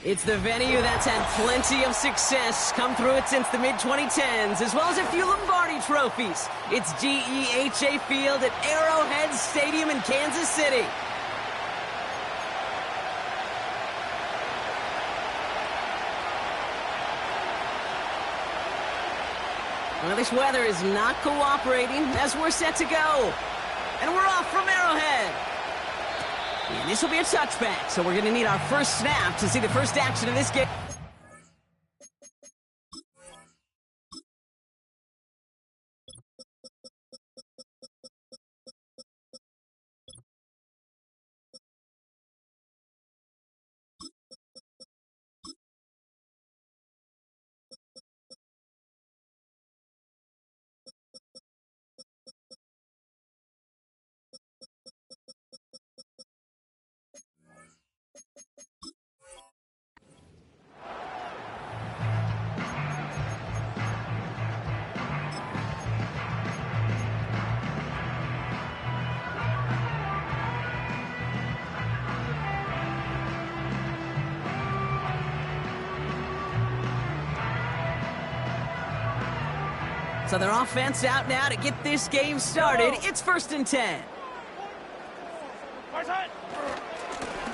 It's the venue that's had plenty of success, come through it since the mid-2010s, as well as a few Lombardi trophies. It's GEHA Field at Arrowhead Stadium in Kansas City. Well, this weather is not cooperating as we're set to go. And we're off from Arrowhead. And this will be a touchback, so we're going to need our first snap to see the first action of this game. So their offense out now to get this game started. It's 1st and 10.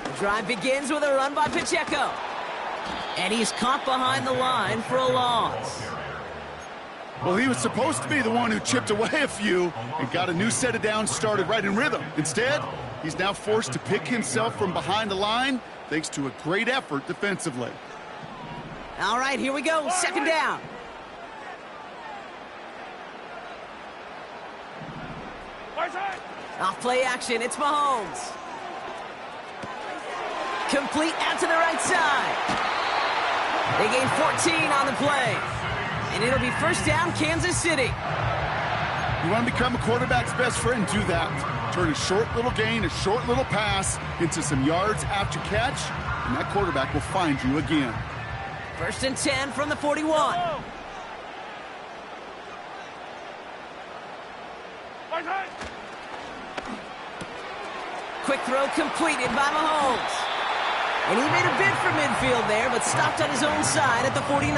The drive begins with a run by Pacheco. And he's caught behind the line for a loss. Well, he was supposed to be the one who chipped away a few and got a new set of downs started right in rhythm. Instead, he's now forced to pick himself from behind the line thanks to a great effort defensively. All right, here we go. 2nd down. Off play action, it's Mahomes. Complete out to the right side. They gain 14 on the play. And it'll be 1st down, Kansas City. You want to become a quarterback's best friend, do that. Turn a short little gain, a short little pass into some yards after catch, and that quarterback will find you again. 1st and 10 from the 41. Quick throw completed by Mahomes. And he made a bid for midfield there, but stopped on his own side at the 49.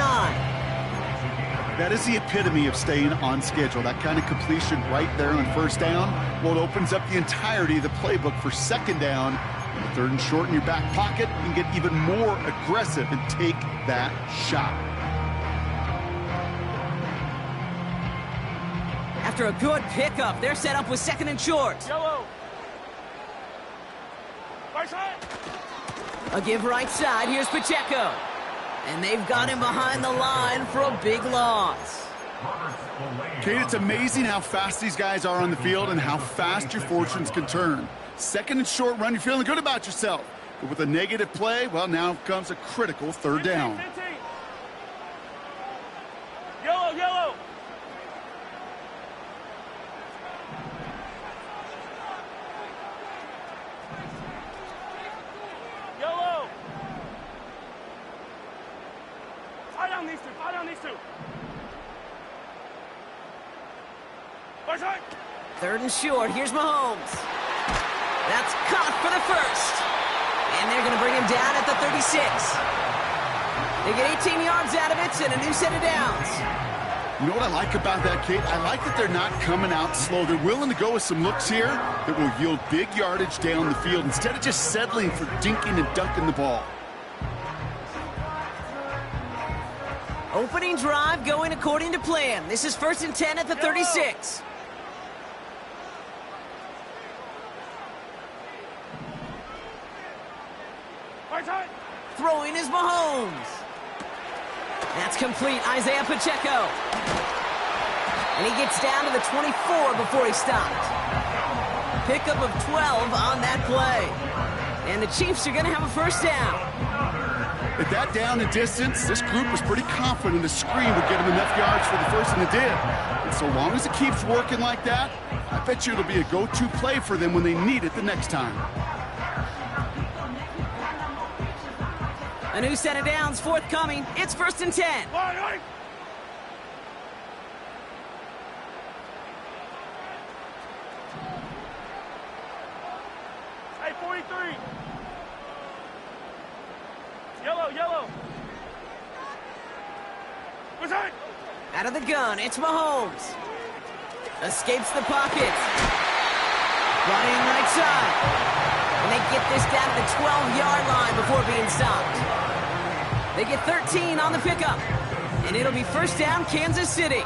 That is the epitome of staying on schedule. That kind of completion right there on 1st down. Well, it opens up the entirety of the playbook for 2nd down. 3rd and short in your back pocket, you can get even more aggressive and take that shot. After a good pickup, they're set up with 2nd and short. Yellow. Right side. A give right side, here's Pacheco. And they've got him behind the line for a big loss. Kate, it's amazing how fast these guys are on the field and how fast your fortunes can turn. 2nd and short run, you're feeling good about yourself. But with a negative play, well, now comes a critical 3rd down. 15. Yellow, yellow. Yellow. Tie down these two. Tie down these two. Right side. 3rd and short, here's Mahomes. That's caught for the 1st. And they're going to bring him down at the 36. They get 18 yards out of it and a new set of downs. You know what I like about that, Kate? I like that they're not coming out slow. They're willing to go with some looks here that will yield big yardage down the field instead of just settling for dinking and dunking the ball. Opening drive going according to plan. This is 1st and 10 at the 36. Right side. Throwing is Mahomes. That's complete, Isaiah Pacheco. And he gets down to the 24 before he stopped. Pickup of 12 on that play. And the Chiefs are going to have a 1st down. At that down and distance, this group was pretty confident a screen would get them enough yards for the 1st, and it did. And so long as it keeps working like that, I bet you it'll be a go-to play for them when they need it the next time. A new set of downs forthcoming. It's 1st and 10. Hey, 43. Yellow, yellow. Return. Out of the gun, it's Mahomes. Escapes the pocket. Brought in right side. And they get this down to the 12-yard line before being stopped. They get 13 on the pickup. And it'll be first down, Kansas City.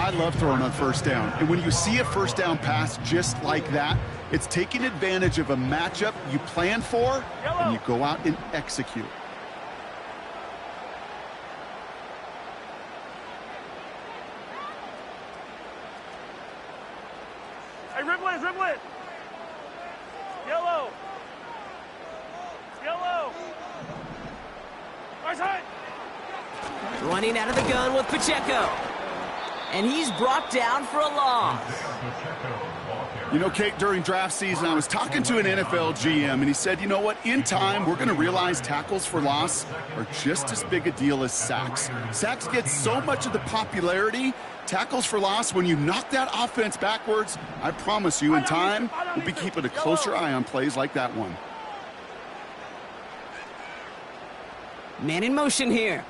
I love throwing on first down. And when you see a first down pass just like that, it's taking advantage of a matchup you plan for, and you go out and execute. Hey, dribble it, dribble it. Yellow. Yellow. Right side. Running out of the gun with Pacheco. And he's brought down for a loss. You know, Kate, during draft season, I was talking to an NFL GM, and he said, you know what, in time, we're going to realize tackles for loss are just as big a deal as sacks. Sacks get so much of the popularity. Tackles for loss, when you knock that offense backwards, I promise you, in time, we'll be keeping a closer eye on plays like that one. Man in motion here.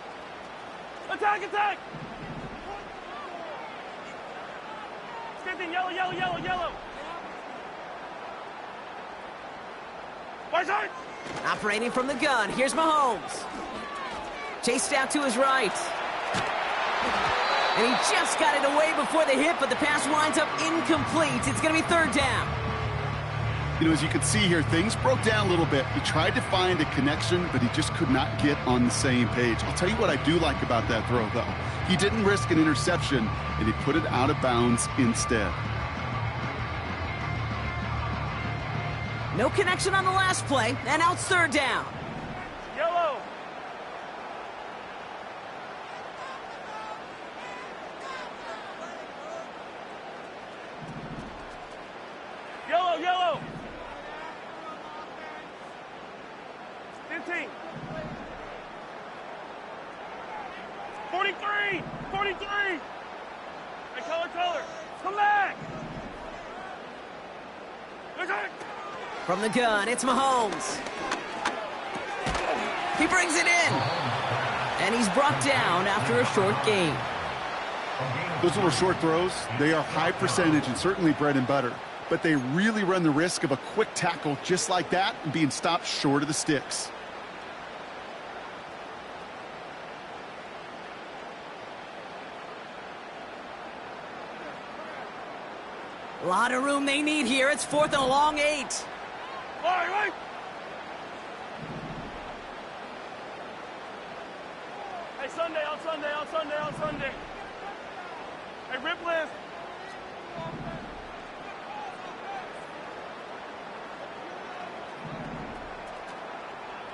Attack, attack. Stinting, yellow, yellow, yellow, yellow. Right side. Operating from the gun, here's Mahomes. Chased out to his right. And he just got it away before the hit, but the pass winds up incomplete. It's going to be third down. You know, as you can see here, things broke down a little bit. He tried to find a connection, but he just could not get on the same page. I'll tell you what I do like about that throw, though. He didn't risk an interception, and he put it out of bounds instead. No connection on the last play, and now it's third down. Yellow. Yellow, yellow. 15. 43. 43. Hey, color. Come back. Attack. From the gun, it's Mahomes. He brings it in. And he's brought down after a short gain. Those little short throws, they are high percentage and certainly bread and butter. But they really run the risk of a quick tackle just like that and being stopped short of the sticks. A lot of room they need here. It's fourth and a long 8. Right. Hey, Sunday. Hey, rip list.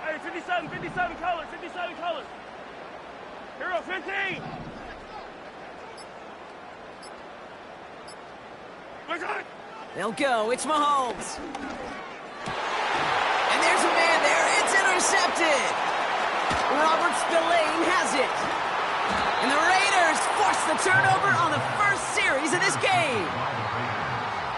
Hey, 57 colors. Hero, 15. They'll go. It's Mahomes. And there's a man there. It's intercepted. Robert Spillane has it. And the Raiders force the turnover on the first series of this game.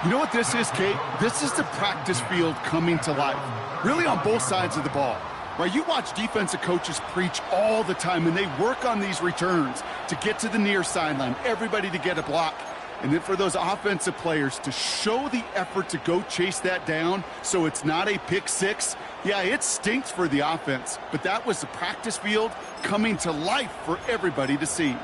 You know what this is, Kate? This is the practice field coming to life. Really on both sides of the ball. Right, you watch defensive coaches preach all the time, and they work on these returns to get to the near sideline, everybody to get a block. And then for those offensive players to show the effort to go chase that down so it's not a pick six, yeah, it stinks for the offense. But that was the practice field coming to life for everybody to see.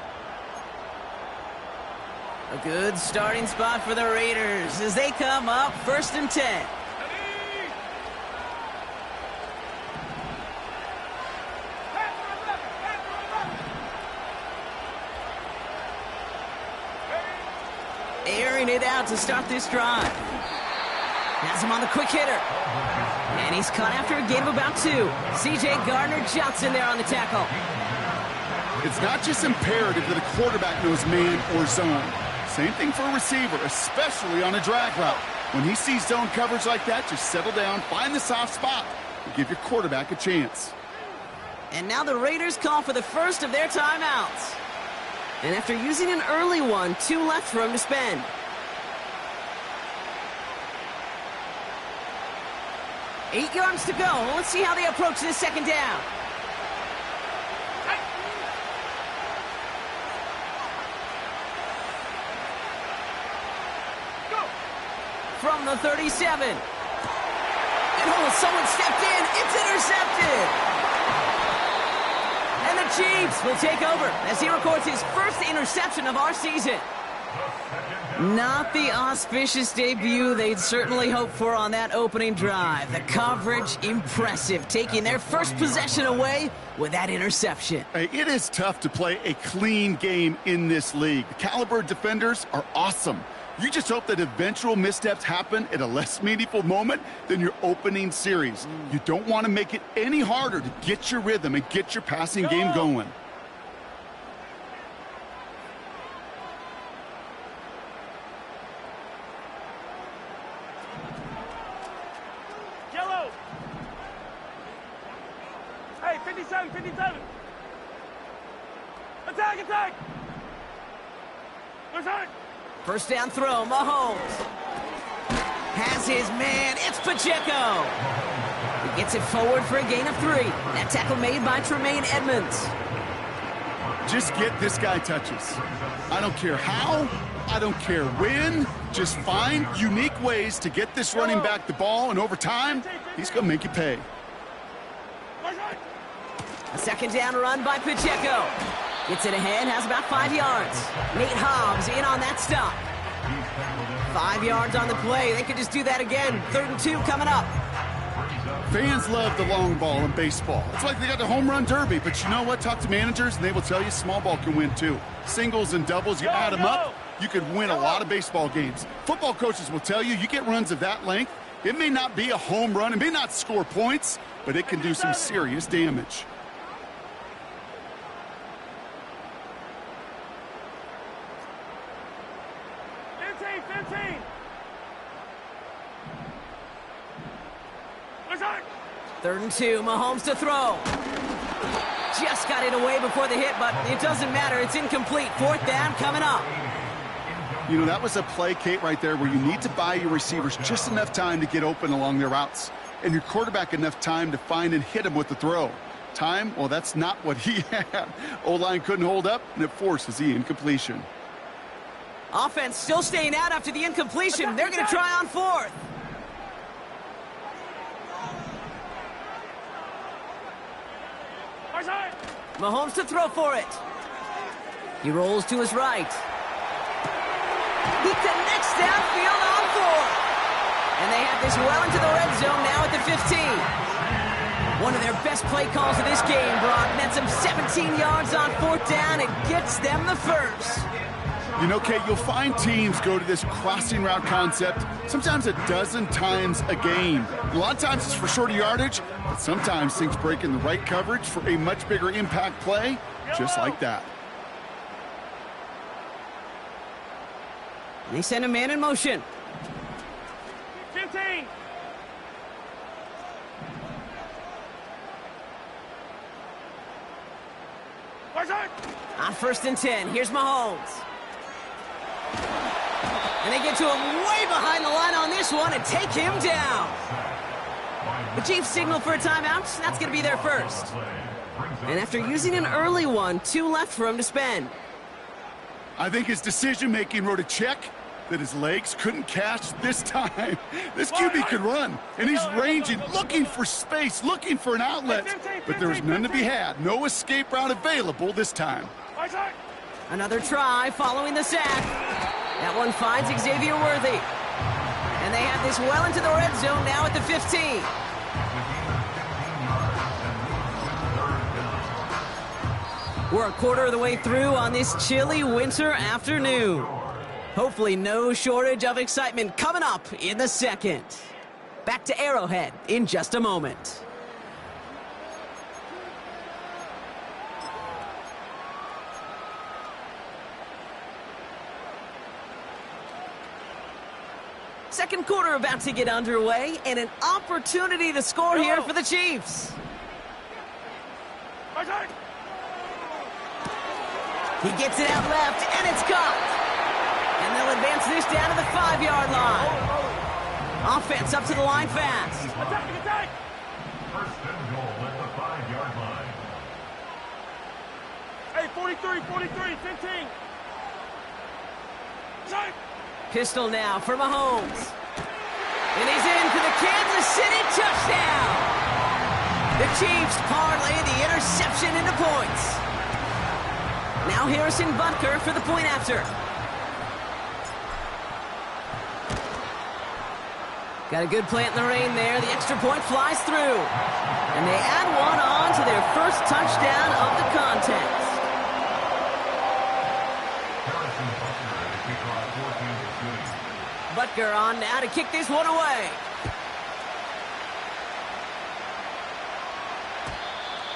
A good starting spot for the Raiders as they come up first and 10. Airing it out to start this drive. Has him on the quick hitter. And he's caught after a gain of about 2. C.J. Gardner-Johnson there on the tackle. It's not just imperative that a quarterback knows man or zone. Same thing for a receiver, especially on a drag route. When he sees zone coverage like that, just settle down, find the soft spot, and give your quarterback a chance. And now the Raiders call for the first of their timeouts. And after using an early one, 2 left for him to spend. 8 yards to go. Let's see how they approach this second down. From the 37. And someone stepped in. It's intercepted. And the Chiefs will take over as he records his first interception of our season. Not the auspicious debut they'd certainly hoped for on that opening drive. The coverage, impressive, taking their first possession away with that interception. Hey, it is tough to play a clean game in this league. The caliber defenders are awesome. You just hope that eventual missteps happen at a less meaningful moment than your opening series. You don't want to make it any harder to get your rhythm and get your passing game going. Yellow. Hey, 57, 57. Attack, attack. Attack. First down throw, Mahomes. Has his man, it's Pacheco. He gets it forward for a gain of 3. That tackle made by Tremaine Edmonds. Just get this guy touches. I don't care how, I don't care when. Just find unique ways to get this running back the ball, and over time, he's going to make you pay. A second down run by Pacheco. Gets it ahead, has about 5 yards. Nate Hobbs in on that stop. 5 yards on the play. They could just do that again. 3rd and 2 coming up. Fans love the long ball in baseball. It's like they got the home run derby, but you know what? Talk to managers, and they will tell you small ball can win too. Singles and doubles, you add them up, you could win a lot of baseball games. Football coaches will tell you, you get runs of that length, it may not be a home run, it may not score points, but it can do some serious damage. Third and 2, Mahomes to throw. Just got it away before the hit, but it doesn't matter. It's incomplete. 4th down coming up. You know, that was a play, Kate, right there, where you need to buy your receivers just enough time to get open along their routes, and your quarterback enough time to find and hit him with the throw. Time, well, that's not what he had. O-line couldn't hold up, and it forces the incompletion. Offense still staying out after the incompletion. They're going to try on 4th. Mahomes to throw for it. He rolls to his right. He connects downfield on 4th. And they have this well into the red zone now at the 15. One of their best play calls of this game, Brock. Nets them 17 yards on 4th down. It gets them the first. You know, Kate, you'll find teams go to this crossing route concept sometimes a dozen times a game. A lot of times it's for shorter yardage, but sometimes things break in the right coverage for a much bigger impact play, just like that. They send a man in motion. 15. On 1st and 10, here's Mahomes. And they get to him way behind the line on this one and take him down. The Chiefs signal for a timeout. That's going to be their first. And after using an early one, 2 left for him to spend. I think his decision-making wrote a check that his legs couldn't catch this time. This QB could run, and he's ranging, looking for space, looking for an outlet. But there's none to be had. No escape route available this time. Another try following the sack. That one finds Xavier Worthy. And they have this well into the red zone now at the 15. We're a quarter of the way through on this chilly winter afternoon. Hopefully no shortage of excitement coming up in the second. Back to Arrowhead in just a moment. Second quarter about to get underway, and an opportunity to score here for the Chiefs. He gets it out left, and it's caught. And they'll advance this down to the 5-yard line. Offense up to the line fast. Attack, attack! First and goal at the 5-yard line. Hey, 43, 43, 15. Shot! Pistol now for Mahomes. And he's in for the Kansas City touchdown. The Chiefs parlay the interception into points. Now Harrison Butker for the point after. Got a good plant in the rain there. The extra point flies through. And they add one on to their first touchdown of the contest. Harrison Butker to kick off for Kansas City. Butker on now to kick this one away.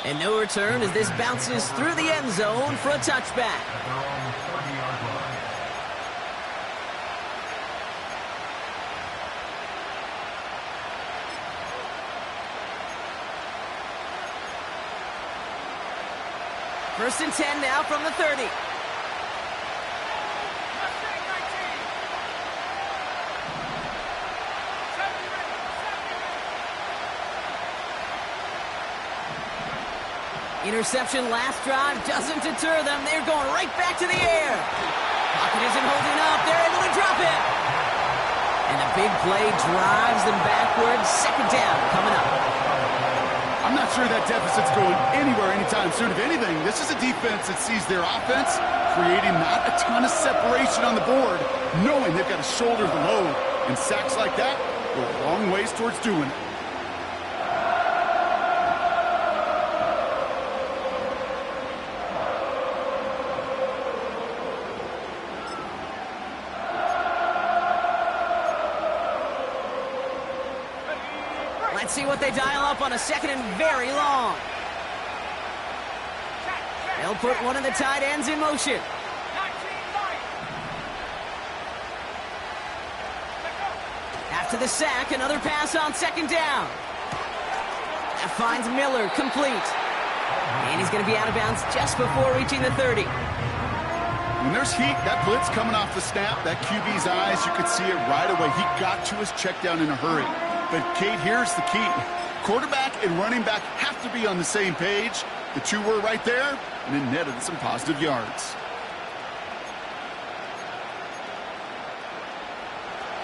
And no return as this bounces through the end zone for a touchback. At their own 30-yard line. First and 10 now from the 30. Interception last drive doesn't deter them. They're going right back to the air. Pocket isn't holding up. They're able to drop it. And a big play drives them backwards. Second down coming up. I'm not sure that deficit's going anywhere anytime soon. If anything, this is a defense that sees their offense creating not a ton of separation on the board, knowing they've got to shoulder the load. And sacks like that go a long ways towards doing it. Let's see what they dial up on a second and very long. They'll put one of the tight ends in motion. After the sack, another pass on second down. That finds Miller complete. And he's going to be out of bounds just before reaching the 30. When there's heat, that blitz coming off the snap, that QB's eyes, you could see it right away. He got to his check down in a hurry. But, Kate, here's the key. Quarterback and running back have to be on the same page. The two were right there, and it netted some positive yards.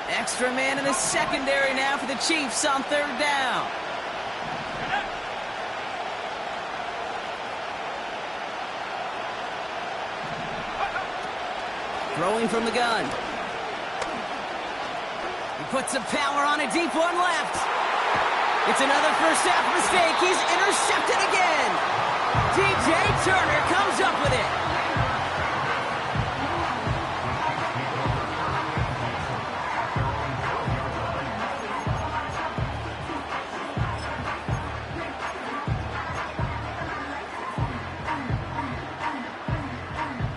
Extra man in the secondary now for the Chiefs on third down. Throwing from the gun. He puts some power on a deep one left. It's another first half mistake. He's intercepted again. DJ Turner comes up with it.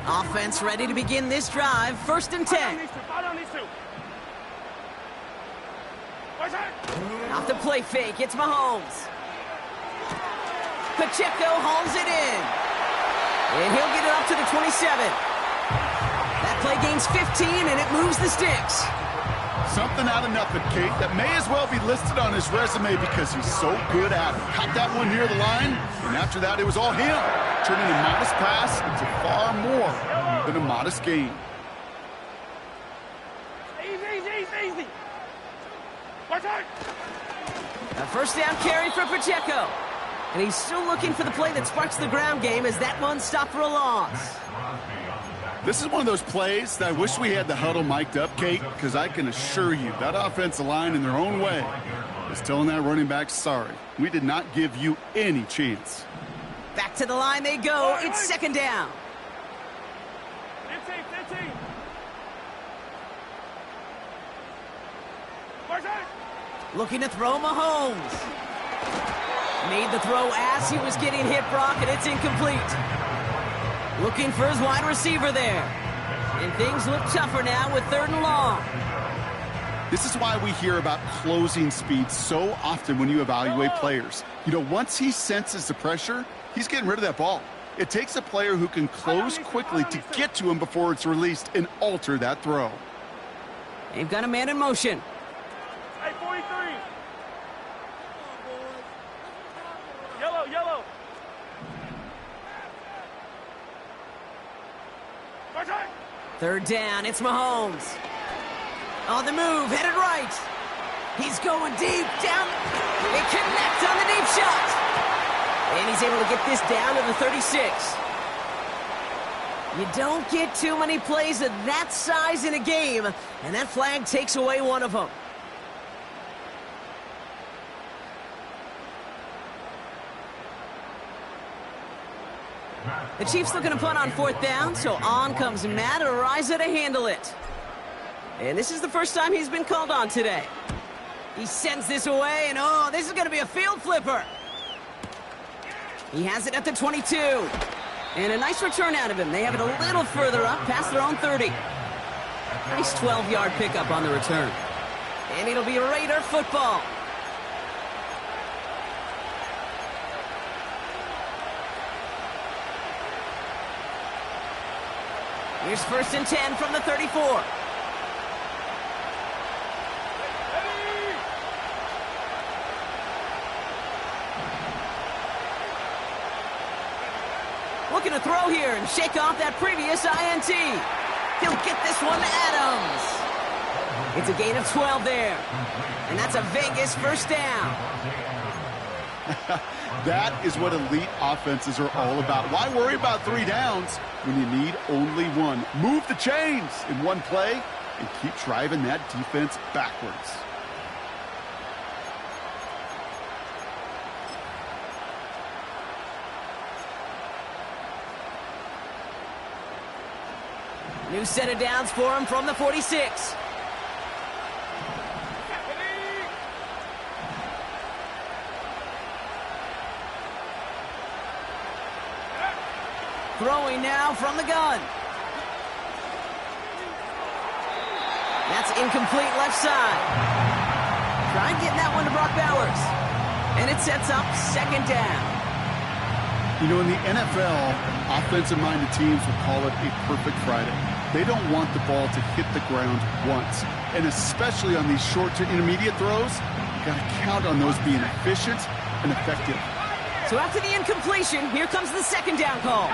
Offense ready to begin this drive. First and 10. Off the play fake, it's Mahomes. Pacheco hauls it in. And he'll get it up to the 27. That play gains 15, and it moves the sticks. Something out of nothing, Kate, that may as well be listed on his resume because he's so good at it. Caught that one near the line, and after that, it was all him, turning a modest pass into far more than a modest gain. Easy. Watch out! A first down carry for Pacheco. And he's still looking for the play that sparks the ground game as that one stopped for a loss. This is one of those plays that I wish we had the huddle mic'd up, Kate, because I can assure you that offensive line in their own way is telling that running back, sorry, we did not give you any chance. Back to the line they go. It's second down. 15. Watch out! Looking to throw Mahomes. Made the throw as he was getting hit, Brock, and it's incomplete. Looking for his wide receiver there. And things look tougher now with third and long. This is why we hear about closing speed so often when you evaluate players. You know, once he senses the pressure, he's getting rid of that ball. It takes a player who can close quickly to get to him before it's released and alter that throw. They've got a man in motion. Hey, Third down, it's Mahomes. On the move, headed right. He's going deep, down. They connect on the deep shot. And he's able to get this down to the 36. You don't get too many plays of that size in a game, and that flag takes away one of them. The Chiefs looking to punt on fourth down, so on comes Matt Araiza to handle it. And this is the first time he's been called on today. He sends this away, and oh, this is going to be a field flipper. He has it at the 22. And a nice return out of him. They have it a little further up, past their own 30. Nice 12-yard pickup on the return. And it'll be Raider football. Here's 1st and 10 from the 34. Looking to throw here and shake off that previous INT. He'll get this one to Adams. It's a gain of 12 there. And that's a Vegas first down. That is what elite offenses are all about. Why worry about 3 downs when you need only one? Move the chains in one play and keep driving that defense backwards. New set of downs for him from the 46. Throwing now from the gun. That's incomplete left side. Trying getting that one to Brock Bowers. And it sets up 2nd down. You know, in the NFL, offensive-minded teams will call it a perfect Friday. They don't want the ball to hit the ground once. And especially on these short to intermediate throws, you got to count on those being efficient and effective. So after the incompletion, here comes the 2nd down call.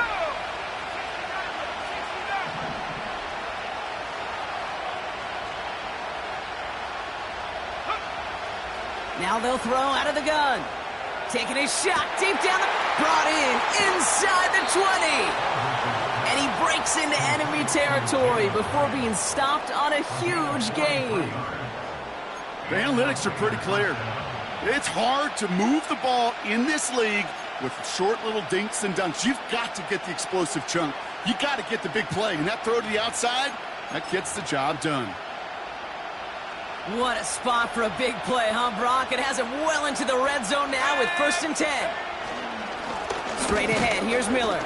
Now they'll throw out of the gun. Taking a shot deep down the... Brought in inside the 20. And he breaks into enemy territory before being stopped on a huge gain. The analytics are pretty clear. It's hard to move the ball in this league with short little dinks and dunks. You've got to get the explosive chunk. You got to get the big play. And that throw to the outside, that gets the job done. What a spot for a big play, huh, Brock? It has him well into the red zone now with 1st and 10. Straight ahead, here's Miller.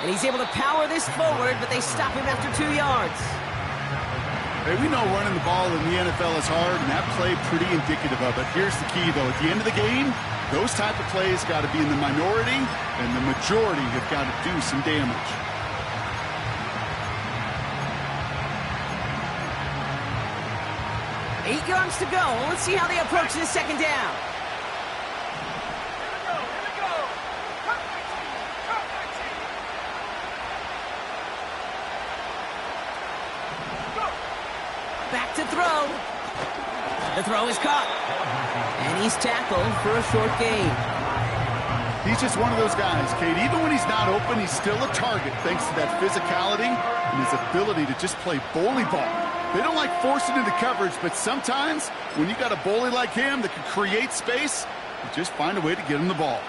And he's able to power this forward, but they stop him after 2 yards. Hey, we know running the ball in the NFL is hard, and that play pretty indicative of it. Here's the key, though. At the end of the game, those type of plays got to be in the minority, and the majority have got to do some damage. Eight yards to go. Let's see how they approach this 2nd down. Back to throw. The throw is caught. And he's tackled for a short gain. He's just one of those guys, Kate. Even when he's not open, he's still a target thanks to that physicality and his ability to just play bully ball. They don't like forcing into coverage, but sometimes when you got a bully like him that can create space, you just find a way to get him the ball.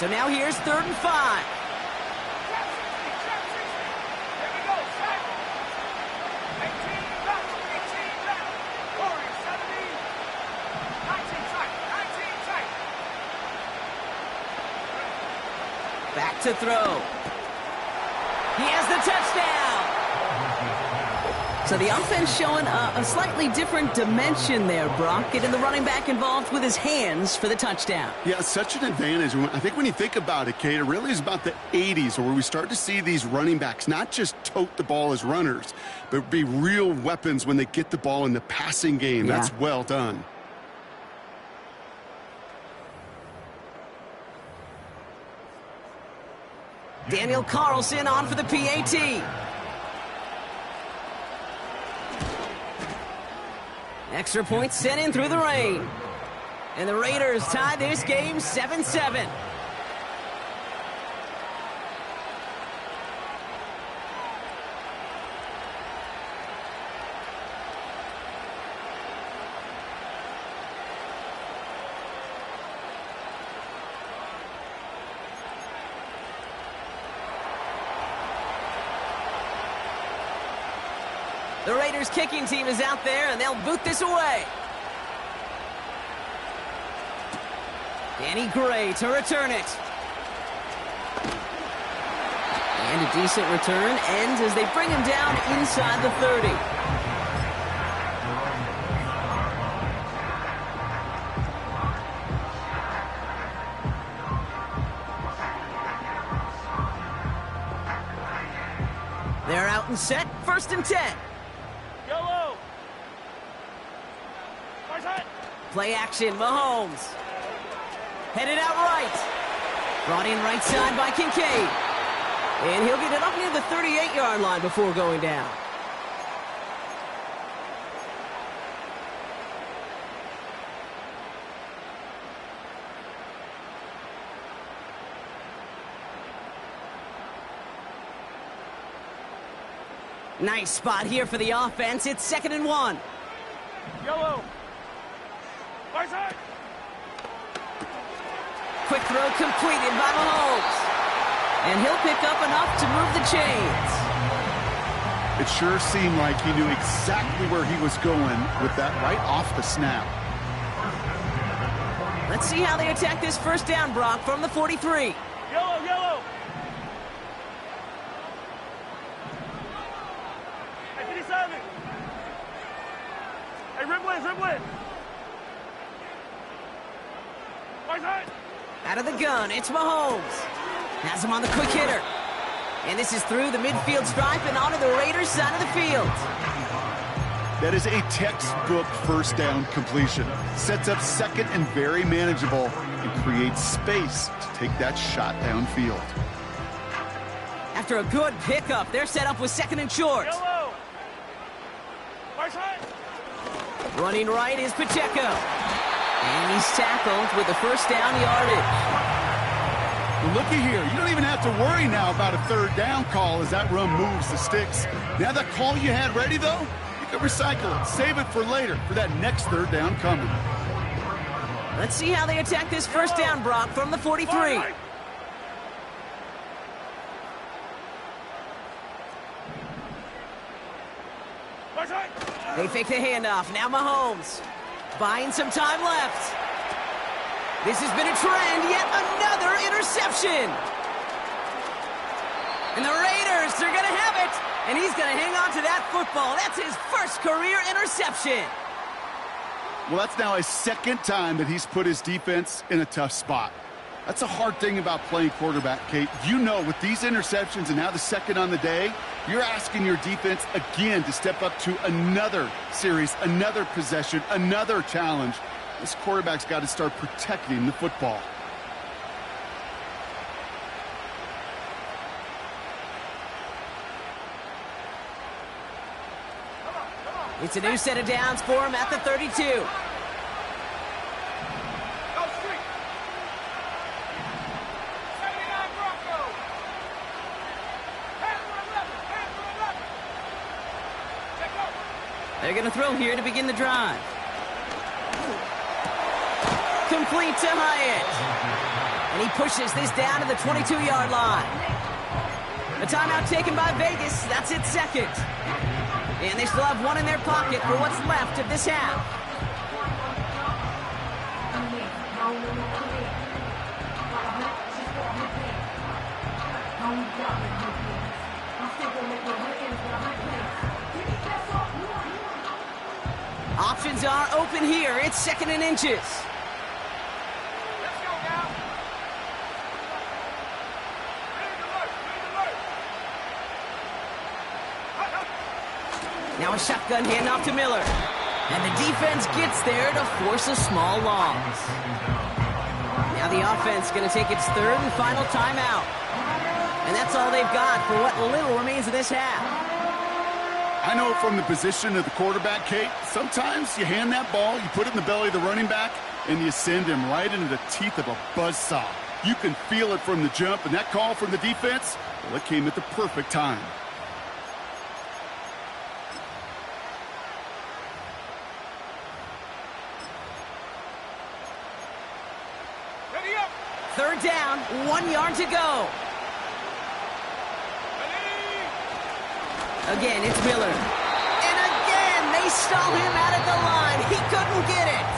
So now here's 3rd and 5. Back to throw. He has the touchdown. So the offense showing a slightly different dimension there, Brock, getting the running back involved with his hands for the touchdown. Yeah, such an advantage. I think when you think about it, Kate, it really is about the 80s where we start to see these running backs not just tote the ball as runners, but be real weapons when they get the ball in the passing game. Yeah. That's well done. Daniel Carlson on for the PAT. Extra point sent in through the rain. And the Raiders tie this game 7-7. The Raiders kicking team is out there, and they'll boot this away. Danny Gray to return it. And a decent return ends as they bring him down inside the 30. They're out and set, 1st and 10. Yellow. Play action, Mahomes. Headed out right. Brought in right side by Kincaid. And he'll get it up near the 38-yard line before going down. Nice spot here for the offense. It's 2nd and 1. Yellow. Right side. Quick throw completed by Mahomes. And he'll pick up enough to move the chains. It sure seemed like he knew exactly where he was going with that right off the snap. Let's see how they attack this 1st down, Brock, from the 43. Yellow, yellow. Hey, 57. Hey, Riblin, Riblin. Right side. Out of the gun, it's Mahomes. Has him on the quick hitter. And this is through the midfield stripe and onto the Raiders' side of the field. That is a textbook 1st down completion. Sets up 2nd and very manageable and creates space to take that shot downfield. After a good pickup, they're set up with 2nd and short. Yellow. Right side. Running right is Pacheco. And he's tackled with the 1st down yardage. Well, looky here. You don't even have to worry now about a 3rd down call as that run moves the sticks. Now that call you had ready, though, you can recycle it. Save it for later for that next 3rd down coming. Let's see how they attack this 1st down, Brock, from the 43. Right. Right side. They fake the handoff. Now Mahomes. Buying some time left. This has been a trend. Yet another interception. And the Raiders, they're going to have it. And he's going to hang on to that football. That's his 1st career interception. Well, that's now his 2nd time that he's put his defense in a tough spot. That's a hard thing about playing quarterback, Kate. You know, with these interceptions and now the 2nd on the day, you're asking your defense again to step up to another series, another possession, another challenge. This quarterback's got to start protecting the football. It's a new set of downs for him at the 32. They're going to throw here to begin the drive. Complete to Hyatt. And he pushes this down to the 22-yard line. A timeout taken by Vegas. That's its 2nd. And they still have one in their pocket for what's left of this half. Options are open here. It's 2nd and inches. Let's go now. Now a shotgun handoff to Miller. And the defense gets there to force a small loss. Now the offense going to take its 3rd and final timeout. And that's all they've got for what little remains of this half. I know from the position of the quarterback, Kate, sometimes you hand that ball, you put it in the belly of the running back, and you send him right into the teeth of a buzzsaw. You can feel it from the jump, and that call from the defense, well, it came at the perfect time. Ready up. Third down, 1 yard to go. Again, it's Miller. And again, they stall him out at the line. He couldn't get it.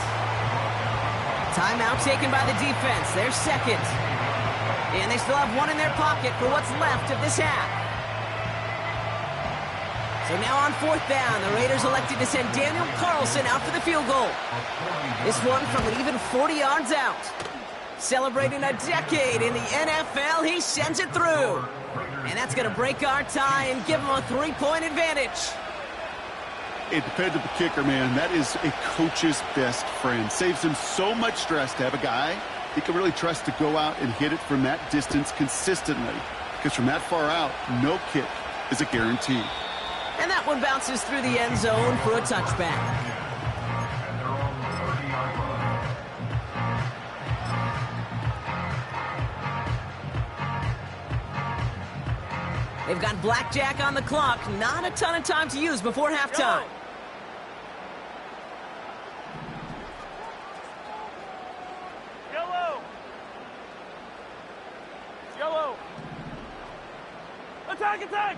Timeout taken by the defense. Their second. And they still have one in their pocket for what's left of this half. So now on fourth down, the Raiders elected to send Daniel Carlson out for the field goal. This one from an even 40 yards out. Celebrating a decade in the NFL, he sends it through. And that's going to break our tie and give him a 3-point advantage. A dependable kicker, man, that is a coach's best friend. Saves him so much stress to have a guy he can really trust to go out and hit it from that distance consistently. Because from that far out, no kick is a guarantee. And that one bounces through the end zone for a touchback. They've got blackjack on the clock. Not a ton of time to use before halftime. Yellow. Yellow. Attack, attack.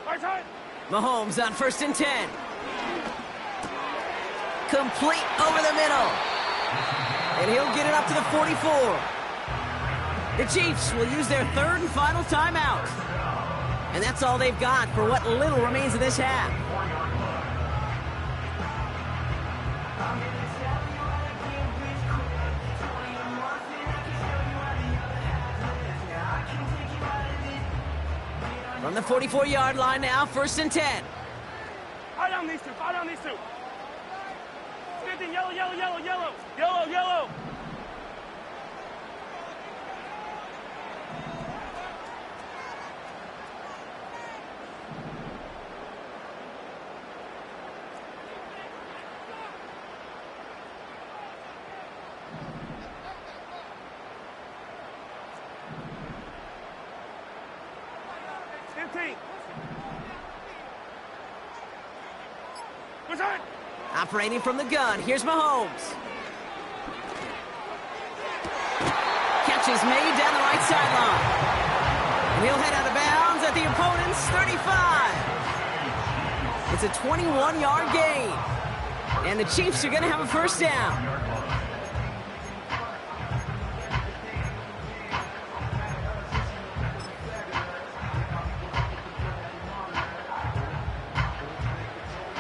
Right side. Mahomes on 1st and 10. Complete over the middle. And he'll get it up to the 44. The Chiefs will use their third and final timeout. And that's all they've got for what little remains of this half. From the 44-yard line now, 1st and 10. Fire down these two. Fire down these two. Same thing. Yellow, yellow, yellow, yellow. Yellow, yellow. Operating from the gun, here's Mahomes. Catch is made down the right sideline. And he'll head out of bounds at the opponent's 35. It's a 21-yard gain. And the Chiefs are going to have a first down.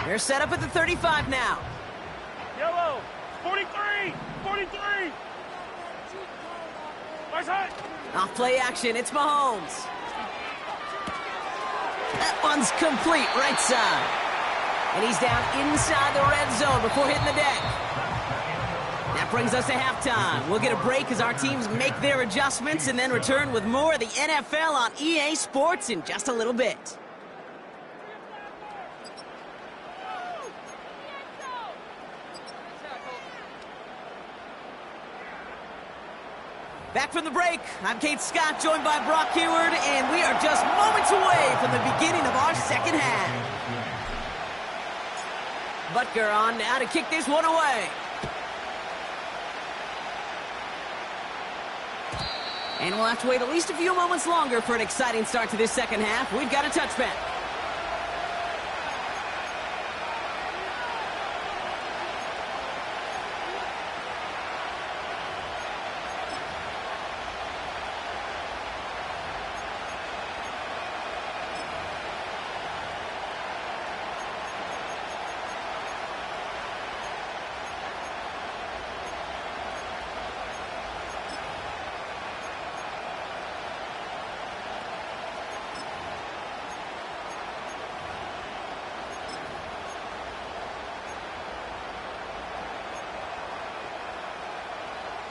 They're set up at the 35 now. Yellow. 43. 43. Right side. Off play action, it's Mahomes. That one's complete, right side. And he's down inside the red zone before hitting the deck. That brings us to halftime. We'll get a break as our teams make their adjustments and then return with more of the NFL on EA Sports in just a little bit. Back from the break, I'm Kate Scott, joined by Brock Huard, and we are just moments away from the beginning of our second half. Butker on now to kick this one away. And we'll have to wait at least a few moments longer for an exciting start to this second half. We've got a touchback.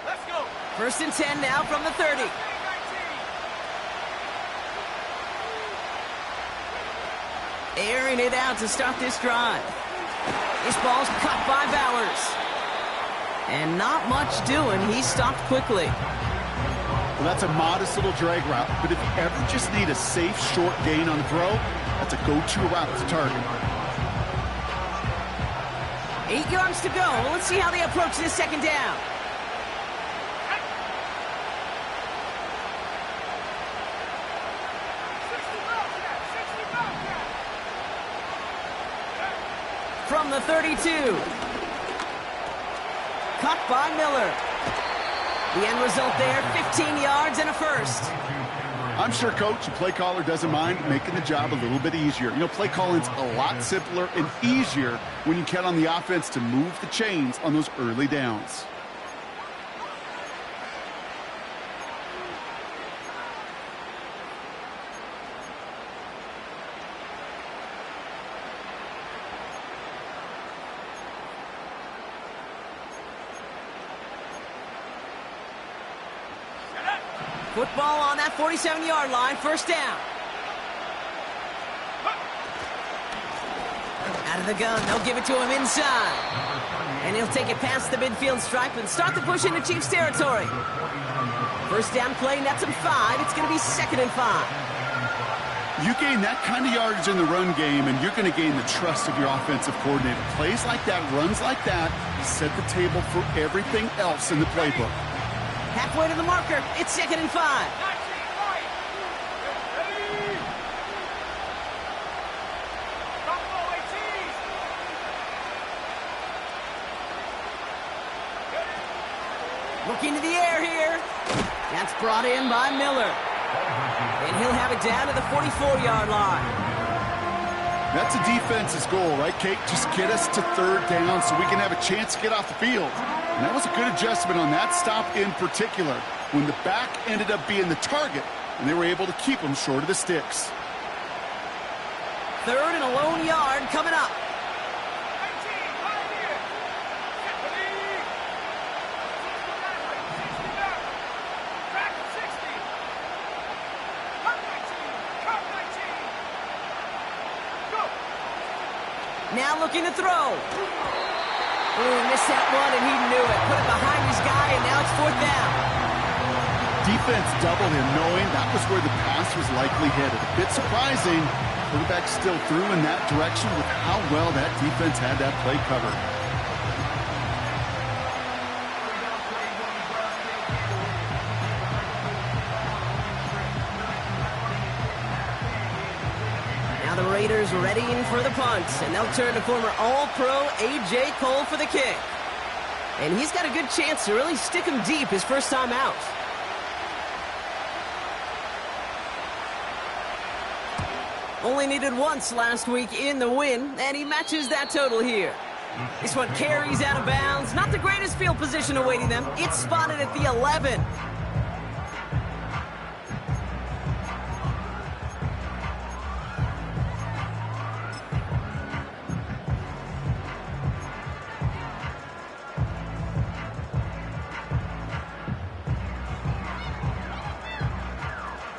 Let's go. 1st and 10 now from the 30. Airing it out to start this drive. This ball's cut by Bowers. And not much doing. He stopped quickly. Well, that's a modest little drag route, but if you ever just need a safe, short gain on the throw, that's a go-to route to target. 8 yards to go. Let's see how they approach this second down. From the 32. Cut by Miller. The end result there, 15 yards and a first. I'm sure coach and play caller doesn't mind making the job a little bit easier. You know, play calling's a lot simpler and easier when you count on the offense to move the chains on those early downs. Football on that 47-yard line, first down. Out of the gun, they'll give it to him inside. And he'll take it past the midfield stripe and start the push into Chiefs territory. First down play, nets him 5. It's going to be 2nd and 5. You gain that kind of yardage in the run game, and you're going to gain the trust of your offensive coordinator. Plays like that, runs like that, set the table for everything else in the playbook. Halfway to the marker, it's 2nd and 5. Looking to the air here. That's brought in by Miller. And he'll have it down to the 44-yard line. That's a defense's goal, right, Kate? Just get us to 3rd down so we can have a chance to get off the field. And that was a good adjustment on that stop in particular, when the back ended up being the target, and they were able to keep him short of the sticks. 3rd and a lone yard coming up. Now looking to throw. Ooh, missed that one, and he knew it. Put it behind his guy, and now it's 4th down. Defense doubled him, knowing that was where the pass was likely headed. A bit surprising. Quarterback still threw in that direction with how well that defense had that play covered. The Raiders readying for the punt, and they'll turn to former All-Pro A.J. Cole for the kick. And he's got a good chance to really stick him deep his first time out. Only needed once last week in the win, and he matches that total here. This one carries out of bounds. Not the greatest field position awaiting them. It's spotted at the 11.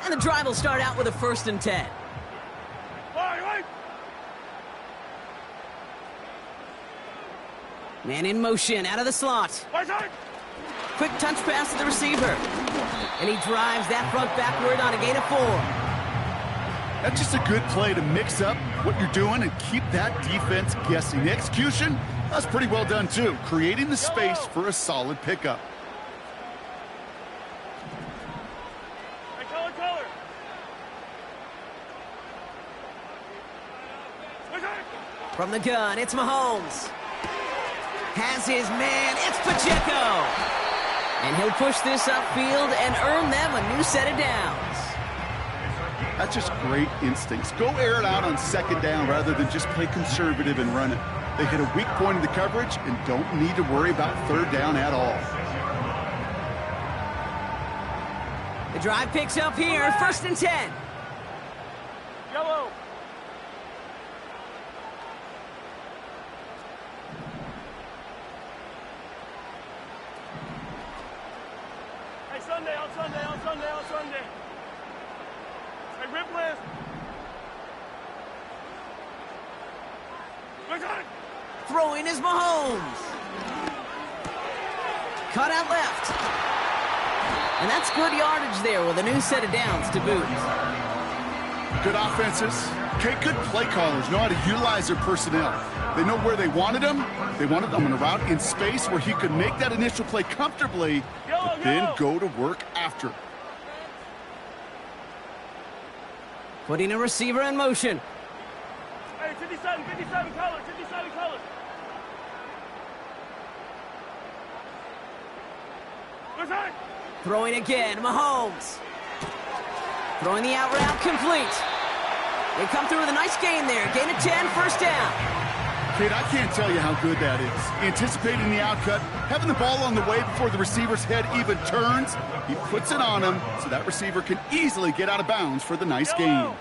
And the drive will start out with a 1st and 10. Man in motion, out of the slot. Quick touch pass to the receiver. And he drives that front backward on a gain of 4. That's just a good play to mix up what you're doing and keep that defense guessing. The execution, that's pretty well done too, creating the space for a solid pickup. From the gun, it's Mahomes. Has his man, it's Pacheco. And he'll push this upfield and earn them a new set of downs. That's just great instincts. Go air it out on 2nd down rather than just play conservative and run it. They hit a weak point in the coverage and don't need to worry about 3rd down at all. The drive picks up here, 1st and 10. Yellow. On Sunday. Hey, rip list. Throwing is Mahomes. Cut out left. And that's good yardage there with a new set of downs to boot. Good offenses. Okay, good play callers know how to utilize their personnel. They know where they wanted him. They wanted them in a route in space where he could make that initial play comfortably, but then go to work after. Putting a receiver in motion. Hey, 57 color, 57 color. Throwing again, Mahomes. Throwing the out route complete. They come through with a nice gain there. Gain of 10, first down. Kate, I can't tell you how good that is. Anticipating the outcut, having the ball on the way before the receiver's head even turns. He puts it on him so that receiver can easily get out of bounds for the nice gain.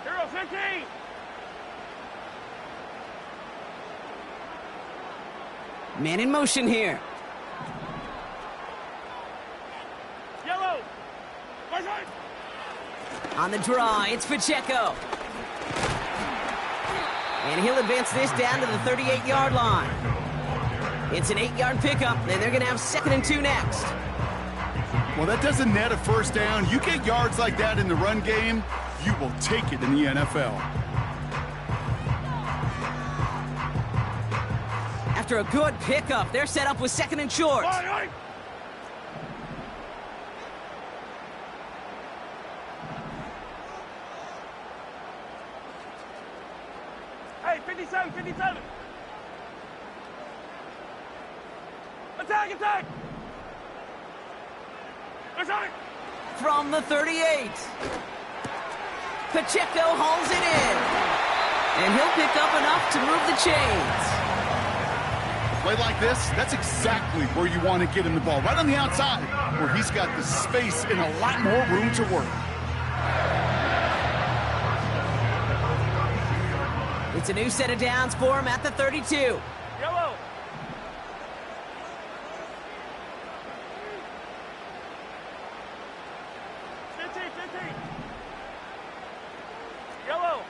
Hero 15. Man in motion here. Yellow. On the draw, it's Pacheco. And he'll advance this down to the 38-yard line. It's an 8-yard pickup, and they're going to have 2nd and 2 next. Well, that doesn't net a first down. You get yards like that in the run game, you will take it in the NFL. After a good pickup, they're set up with 2nd and short. Hey, 57, 57. Attack! From the 38. Pacheco hauls it in. And he'll pick up enough to move the chains. Play like this, that's exactly where you want to get him the ball. Right on the outside, where he's got the space and a lot more room to work. It's a new set of downs for him at the 32. Yellow. Yellow.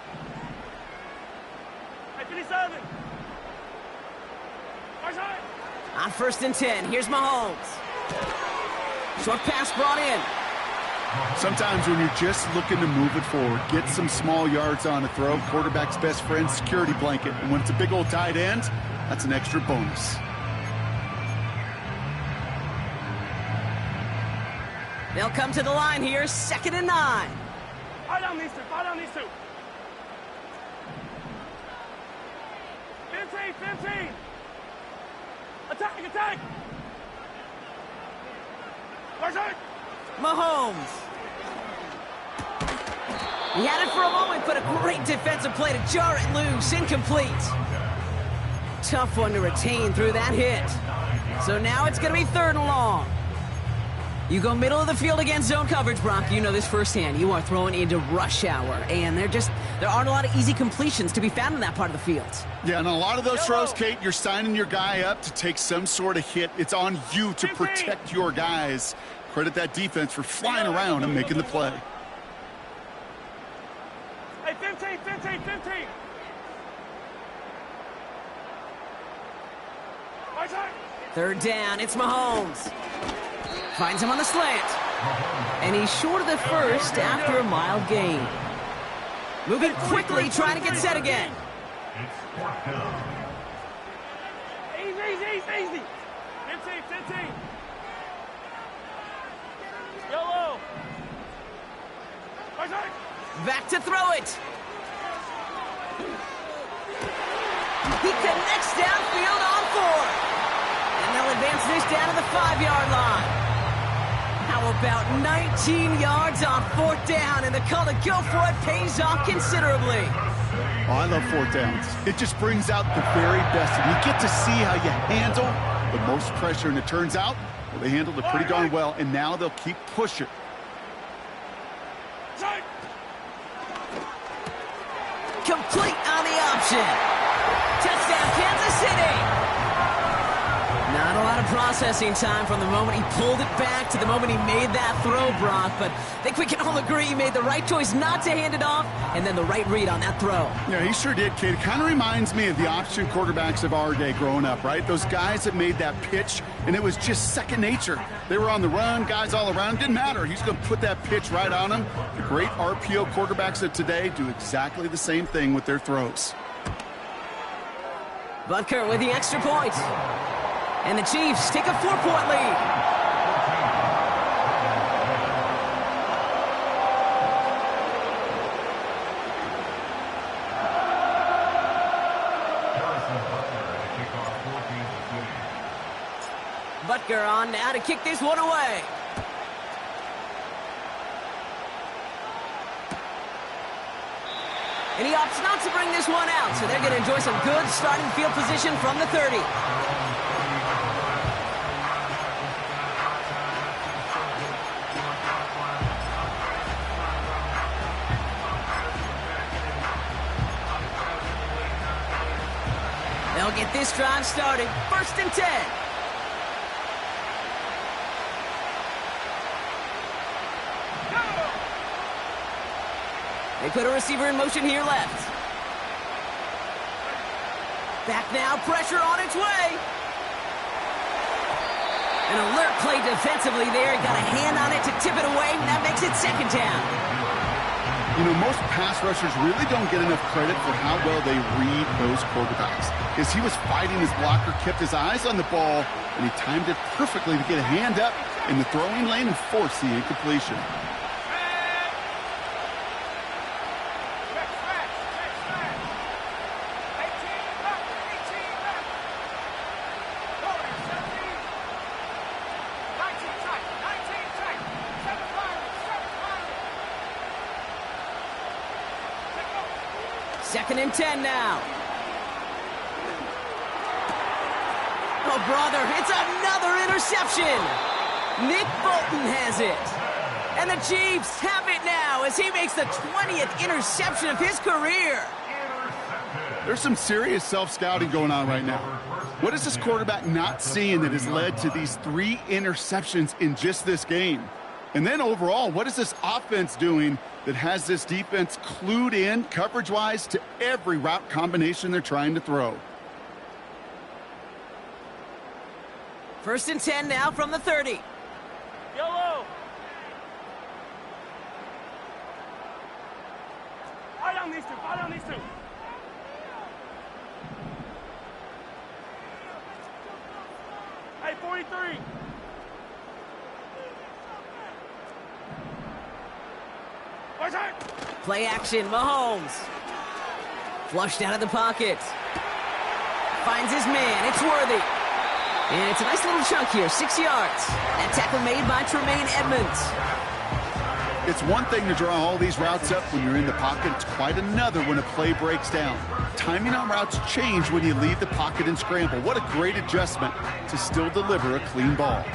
Hey, 57. On 1st and 10, here's Mahomes. Short pass brought in. Sometimes when you're just looking to move it forward, get some small yards on a throw, quarterback's best friend, security blanket. And when it's a big old tight end, that's an extra bonus. They'll come to the line here, 2nd and 9. Fire down these two. 15. Attack! Mahomes. He had it for a moment, but a great defensive play to jar it loose. Incomplete. Tough one to retain through that hit. So now it's going to be 3rd and long. You go middle of the field against zone coverage, Brock. You know this firsthand. You are throwing into rush hour, and there aren't a lot of easy completions to be found in that part of the field. Yeah, and a lot of those throws, Kate, you're signing your guy up to take some sort of hit. It's on you to protect your guys. Credit that defense for flying around and making the play. Hey, 15. 3rd down, it's Mahomes. Finds him on the slant. And he's short of the first after a mild gain. Moving quickly, trying to get set again. Easy. 15. Yellow. Back to throw it. He connects downfield on 4. And they'll advance this down to the 5-yard line. How about 19 yards on 4th down, and the call to go for it pays off considerably. Oh, I love 4th downs. It just brings out the very best. And you get to see how you handle the most pressure, and it turns out, well, they handled it pretty darn well, and now they'll keep pushing. Complete on the option. Touchdown, Kansas City. Not a lot lot of processing time from the moment he pulled it back to the moment he made that throw, Brock. But I think we can all agree he made the right choice not to hand it off, and then the right read on that throw. Yeah, he sure did, kid. It kind of reminds me of the option quarterbacks of our day growing up, right? Those guys that made that pitch, and it was just second nature. They were on the run, guys all around. Didn't matter. He's going to put that pitch right on them. The great RPO quarterbacks of today do exactly the same thing with their throws. Butker with the extra point. And the Chiefs take a 4-point lead. Butker on now to kick this one away. And he opts not to bring this one out, so they're going to enjoy some good starting field position from the 30. They'll get this drive started. 1st and 10. They put a receiver in motion here left. Back now, pressure on its way. An alert play defensively there. Got a hand on it to tip it away, and that makes it 2nd down. You know, most pass rushers really don't get enough credit for how well they read those quarterbacks. As he was fighting his blocker, kept his eyes on the ball, and he timed it perfectly to get a hand up in the throwing lane and force the incompletion. Second and 10 now. Oh, brother, it's another interception. Nick Bolton has it. And the Chiefs have it now as he makes the 20th interception of his career. There's some serious self-scouting going on right now. What is this quarterback not seeing that has led to these 3 interceptions in just this game? And then overall, what is this offense doing that has this defense clued in coverage-wise to every route combination they're trying to throw? 1st and 10 now from the 30. Yellow. Fight on these two. Fight on these two. Hey, 43. Play action, Mahomes. Flushed out of the pocket. Finds his man, it's Worthy. And it's a nice little chunk here, 6 yards. That tackle made by Tremaine Edmonds. It's one thing to draw all these routes up when you're in the pocket. It's quite another when a play breaks down. Timing on routes change when you leave the pocket and scramble. What a great adjustment to still deliver a clean ball.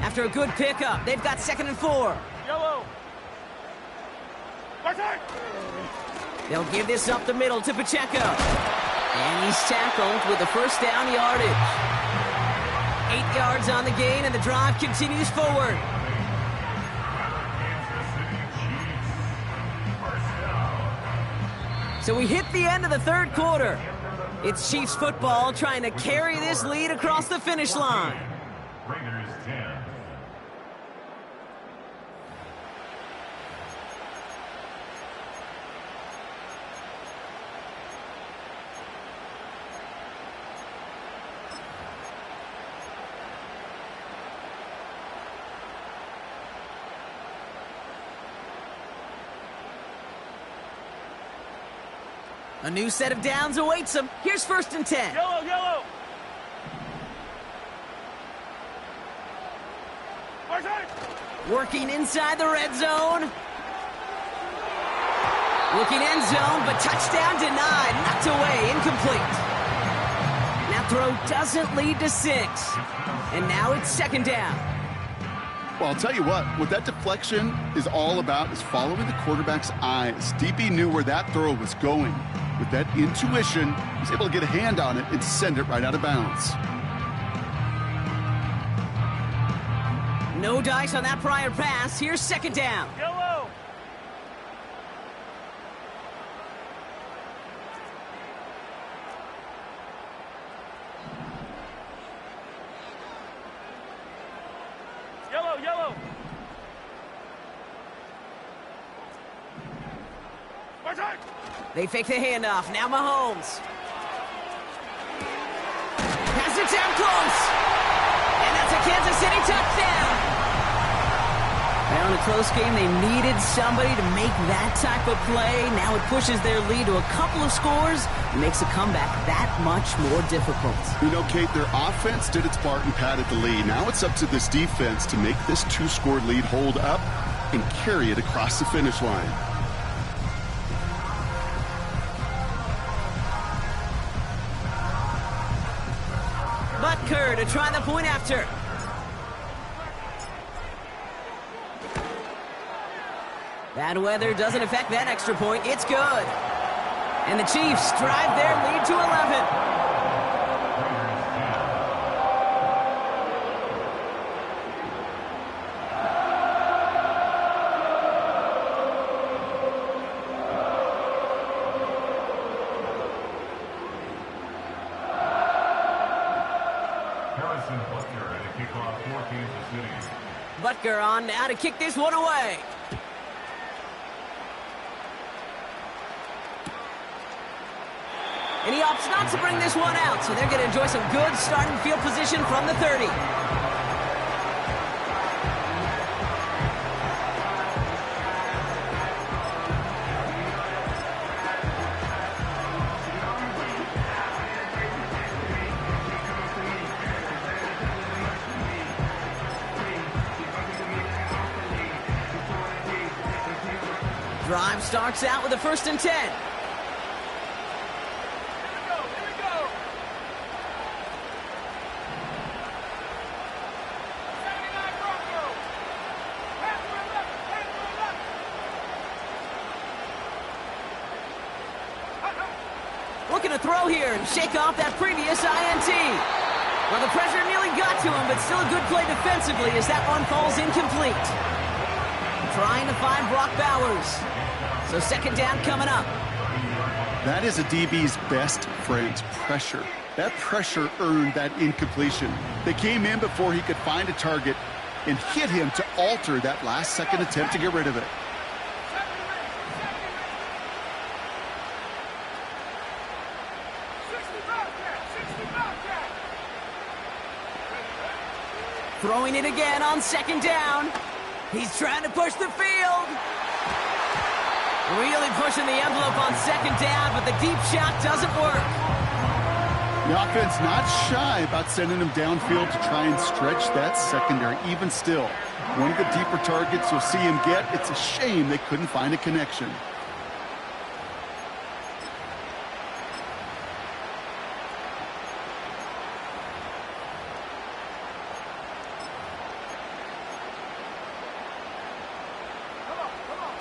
After a good pickup, they've got 2nd and 4. Yellow. They'll give this up the middle to Pacheco. And he's tackled with the 1st down yardage. 8 yards on the gain, and the drive continues forward. So we hit the end of the 3rd quarter. It's Chiefs football trying to carry this lead across the finish line. Raiders 10. A new set of downs awaits them. Here's 1st and 10. Yellow, yellow. Working inside the red zone. Looking end zone, but touchdown denied. Knocked away, incomplete. That throw doesn't lead to 6. And now it's 2nd down. Well, I'll tell you what that deflection is all about is following the quarterback's eyes. DB knew where that throw was going. With that intuition, he was able to get a hand on it and send it right out of bounds. No dice on that prior pass. Here's second down. Yellow. Yellow, yellow. Attack. They fake the handoff. Now Mahomes. Pass it down close. And that's a Kansas City touchdown. Now in a close game, they needed somebody to make that type of play. Now it pushes their lead to a couple of scores and makes a comeback that much more difficult. You know, Kate, their offense did its part and padded the lead. Now it's up to this defense to make this two-score lead hold up and carry it across the finish line. Butker to try the point after. Bad weather doesn't affect that extra point. It's good. And the Chiefs drive their lead to 11. Harrison Butker at a kickoff for Kansas City. Butker on now to kick this one away. And he opts not to bring this one out, so they're going to enjoy some good starting field position from the 30. Drive starts out with a 1st and 10. Looking to throw here and shake off that previous INT. Well, the pressure nearly got to him, but still a good play defensively as that one falls incomplete. Trying to find Brock Bowers. So second down coming up. That is a DB's best friend, pressure. That pressure earned that incompletion. They came in before he could find a target and hit him to alter that last-second attempt to get rid of it. Throwing it again on second down. He's trying to push the field. Really pushing the envelope on second down, but the deep shot doesn't work. The offense not shy about sending him downfield to try and stretch that secondary. Even still, one of the deeper targets you'll see him get. It's a shame they couldn't find a connection.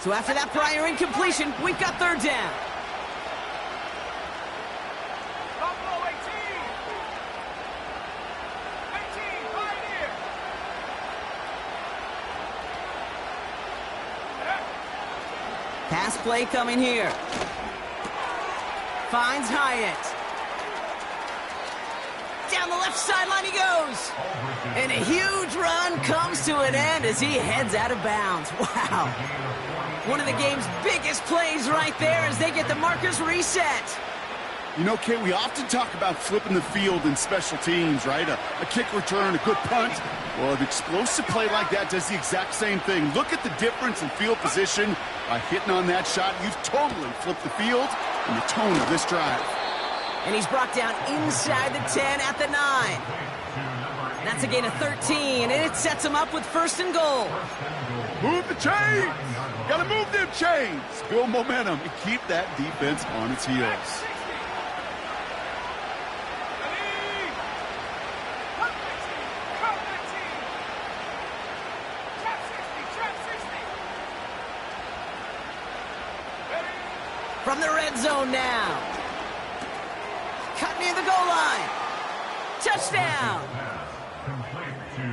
So after that prior incompletion, we've got third down. Buffalo 18. 18, right here. Pass play coming here. Finds Hyatt. Down the left sideline he goes. And a huge run comes to an end as he heads out of bounds. Wow. One of the game's biggest plays right there as they get the markers reset. You know, Kate, we often talk about flipping the field in special teams, right? A kick return, a good punt. Well, an explosive play like that does the exact same thing. Look at the difference in field position. By hitting on that shot, you've totally flipped the field and the tone of this drive. And he's brought down inside the 10 at the 9. That's a gain of 13, and it sets him up with 1st and goal. Move the chains! Gotta move them chains! Build momentum and keep that defense on its heels. goal line. Touchdown.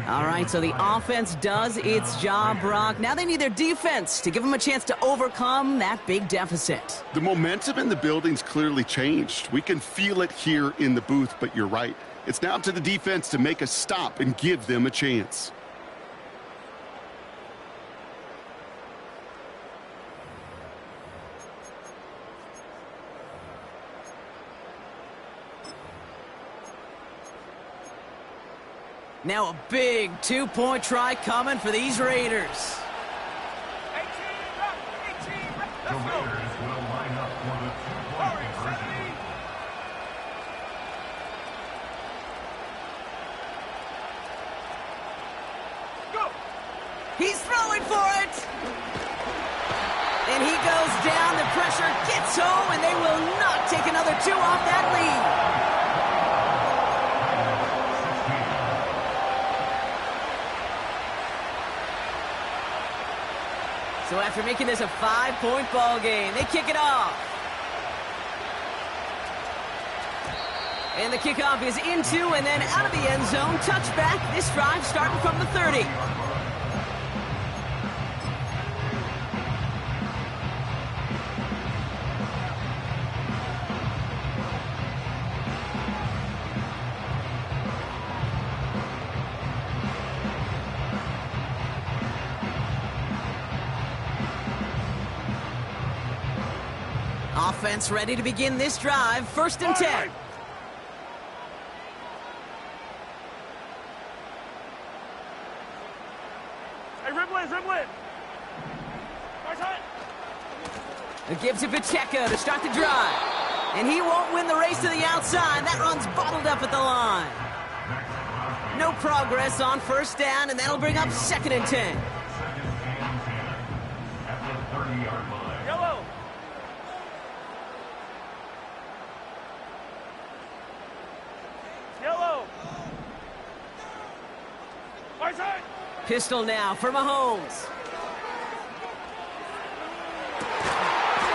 All right, so the offense does its job, Brock. Now they need their defense to give them a chance to overcome that big deficit. The momentum in the building's clearly changed. We can feel it here in the booth, but you're right. It's now up to the defense to make a stop and give them a chance. Now a big two-point try coming for these Raiders. 18, The let's go. Raiders will line up for the two-point Hurry, conversion. 70. Go. He's throwing for it. And he goes down. The pressure gets home, and they will not take another two off that lead. So after making this a 5-point ball game, they kick it off. And the kickoff is into and then out of the end zone. Touchback. This drive starting from the 30. Offense ready to begin this drive. 1st and 10. Hey, dribble in, dribble in. Right side. A give to Pacheco to start the drive. And he won't win the race to the outside. That run's bottled up at the line. No progress on 1st down, and that'll bring up 2nd and 10. At the 30-yard line. Yellow. Yellow. Right side. Pistol now for Mahomes.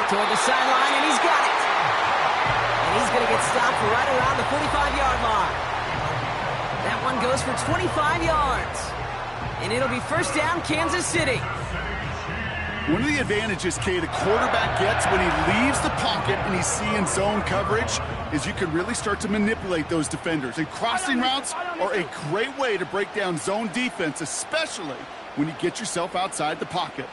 Toward the sideline, and he's got it. And he's going to get stopped right around the 45-yard line. That one goes for 25 yards. And it'll be 1st down, Kansas City. One of the advantages, Kate, a quarterback gets when he leaves the pocket and he's seeing zone coverage is you can really start to manipulate those defenders. And crossing routes are a great way to break down zone defense, especially when you get yourself outside the pocket.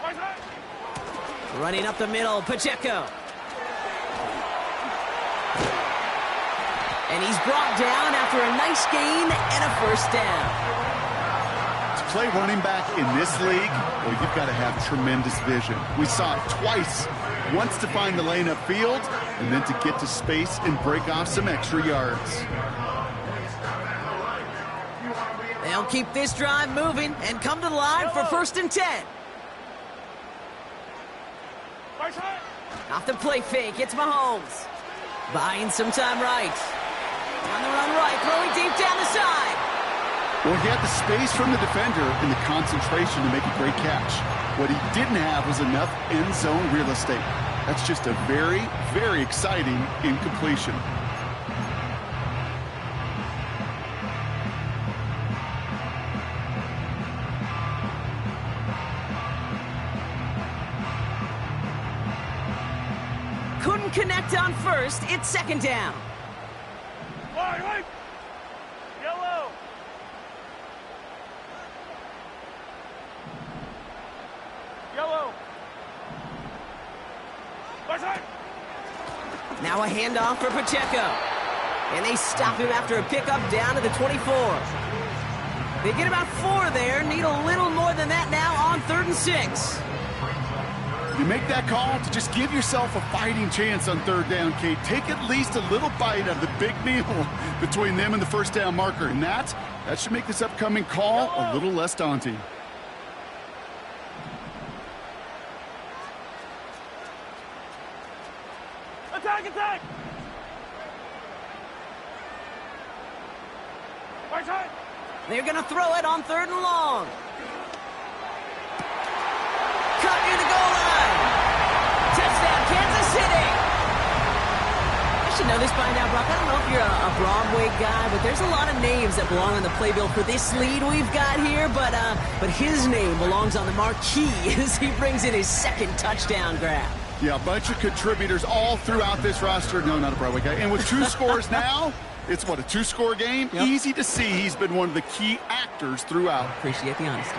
Right side. Running up the middle, Pacheco. And he's brought down after a nice gain and a 1st down. To play running back in this league, well, you've got to have tremendous vision. We saw it twice. Once to find the lane upfield, and then to get to space and break off some extra yards. They'll keep this drive moving and come to the line for 1st and 10. Right side. Off the play fake, it's Mahomes. Buying some time right. On the run right, throwing deep down the side. Well, he had the space from the defender and the concentration to make a great catch. What he didn't have was enough end zone real estate. That's just a very, very exciting incompletion. Couldn't connect on 1st, it's 2nd down. Right. Yellow. Yellow. Right side. Now a handoff for Pacheco. And they stop him after a pickup down to the 24. They get about 4 there, need a little more than that now on 3rd and 6. You make that call to just give yourself a fighting chance on 3rd down, Kate. Take at least a little bite of the big meal between them and the 1st down marker. And that should make this upcoming call a little less daunting. Attack. Right side. They're going to throw it on 3rd and long. Cut near the goal line. know this by now, Brock. I don't know if you're a Broadway guy, but there's a lot of names that belong on the playbill for this lead we've got here. But his name belongs on the marquee as he brings in his second touchdown grab. Yeah, a bunch of contributors all throughout this roster. No, not a Broadway guy. And with 2 scores now, it's what, a 2-score game? Yep. Easy to see he's been one of the key actors throughout. Appreciate the honesty.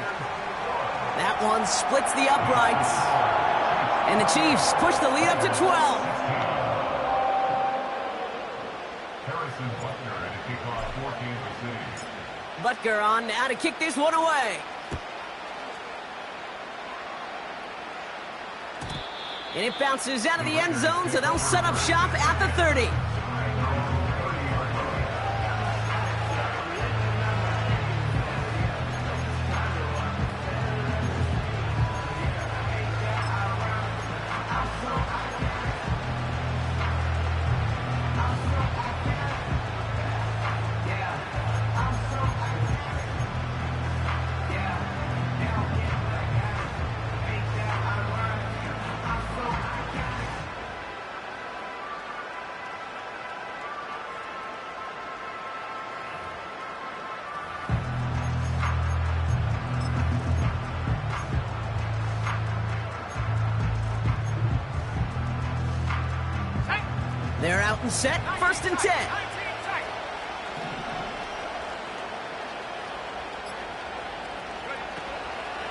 That one splits the uprights. And the Chiefs push the lead up to 12. Harrison Butker and a kickoff for Kansas City. Butker on now to kick this one away. And it bounces out of the end zone, so they'll set up shop at the 30. They're out and set, 1st and 10.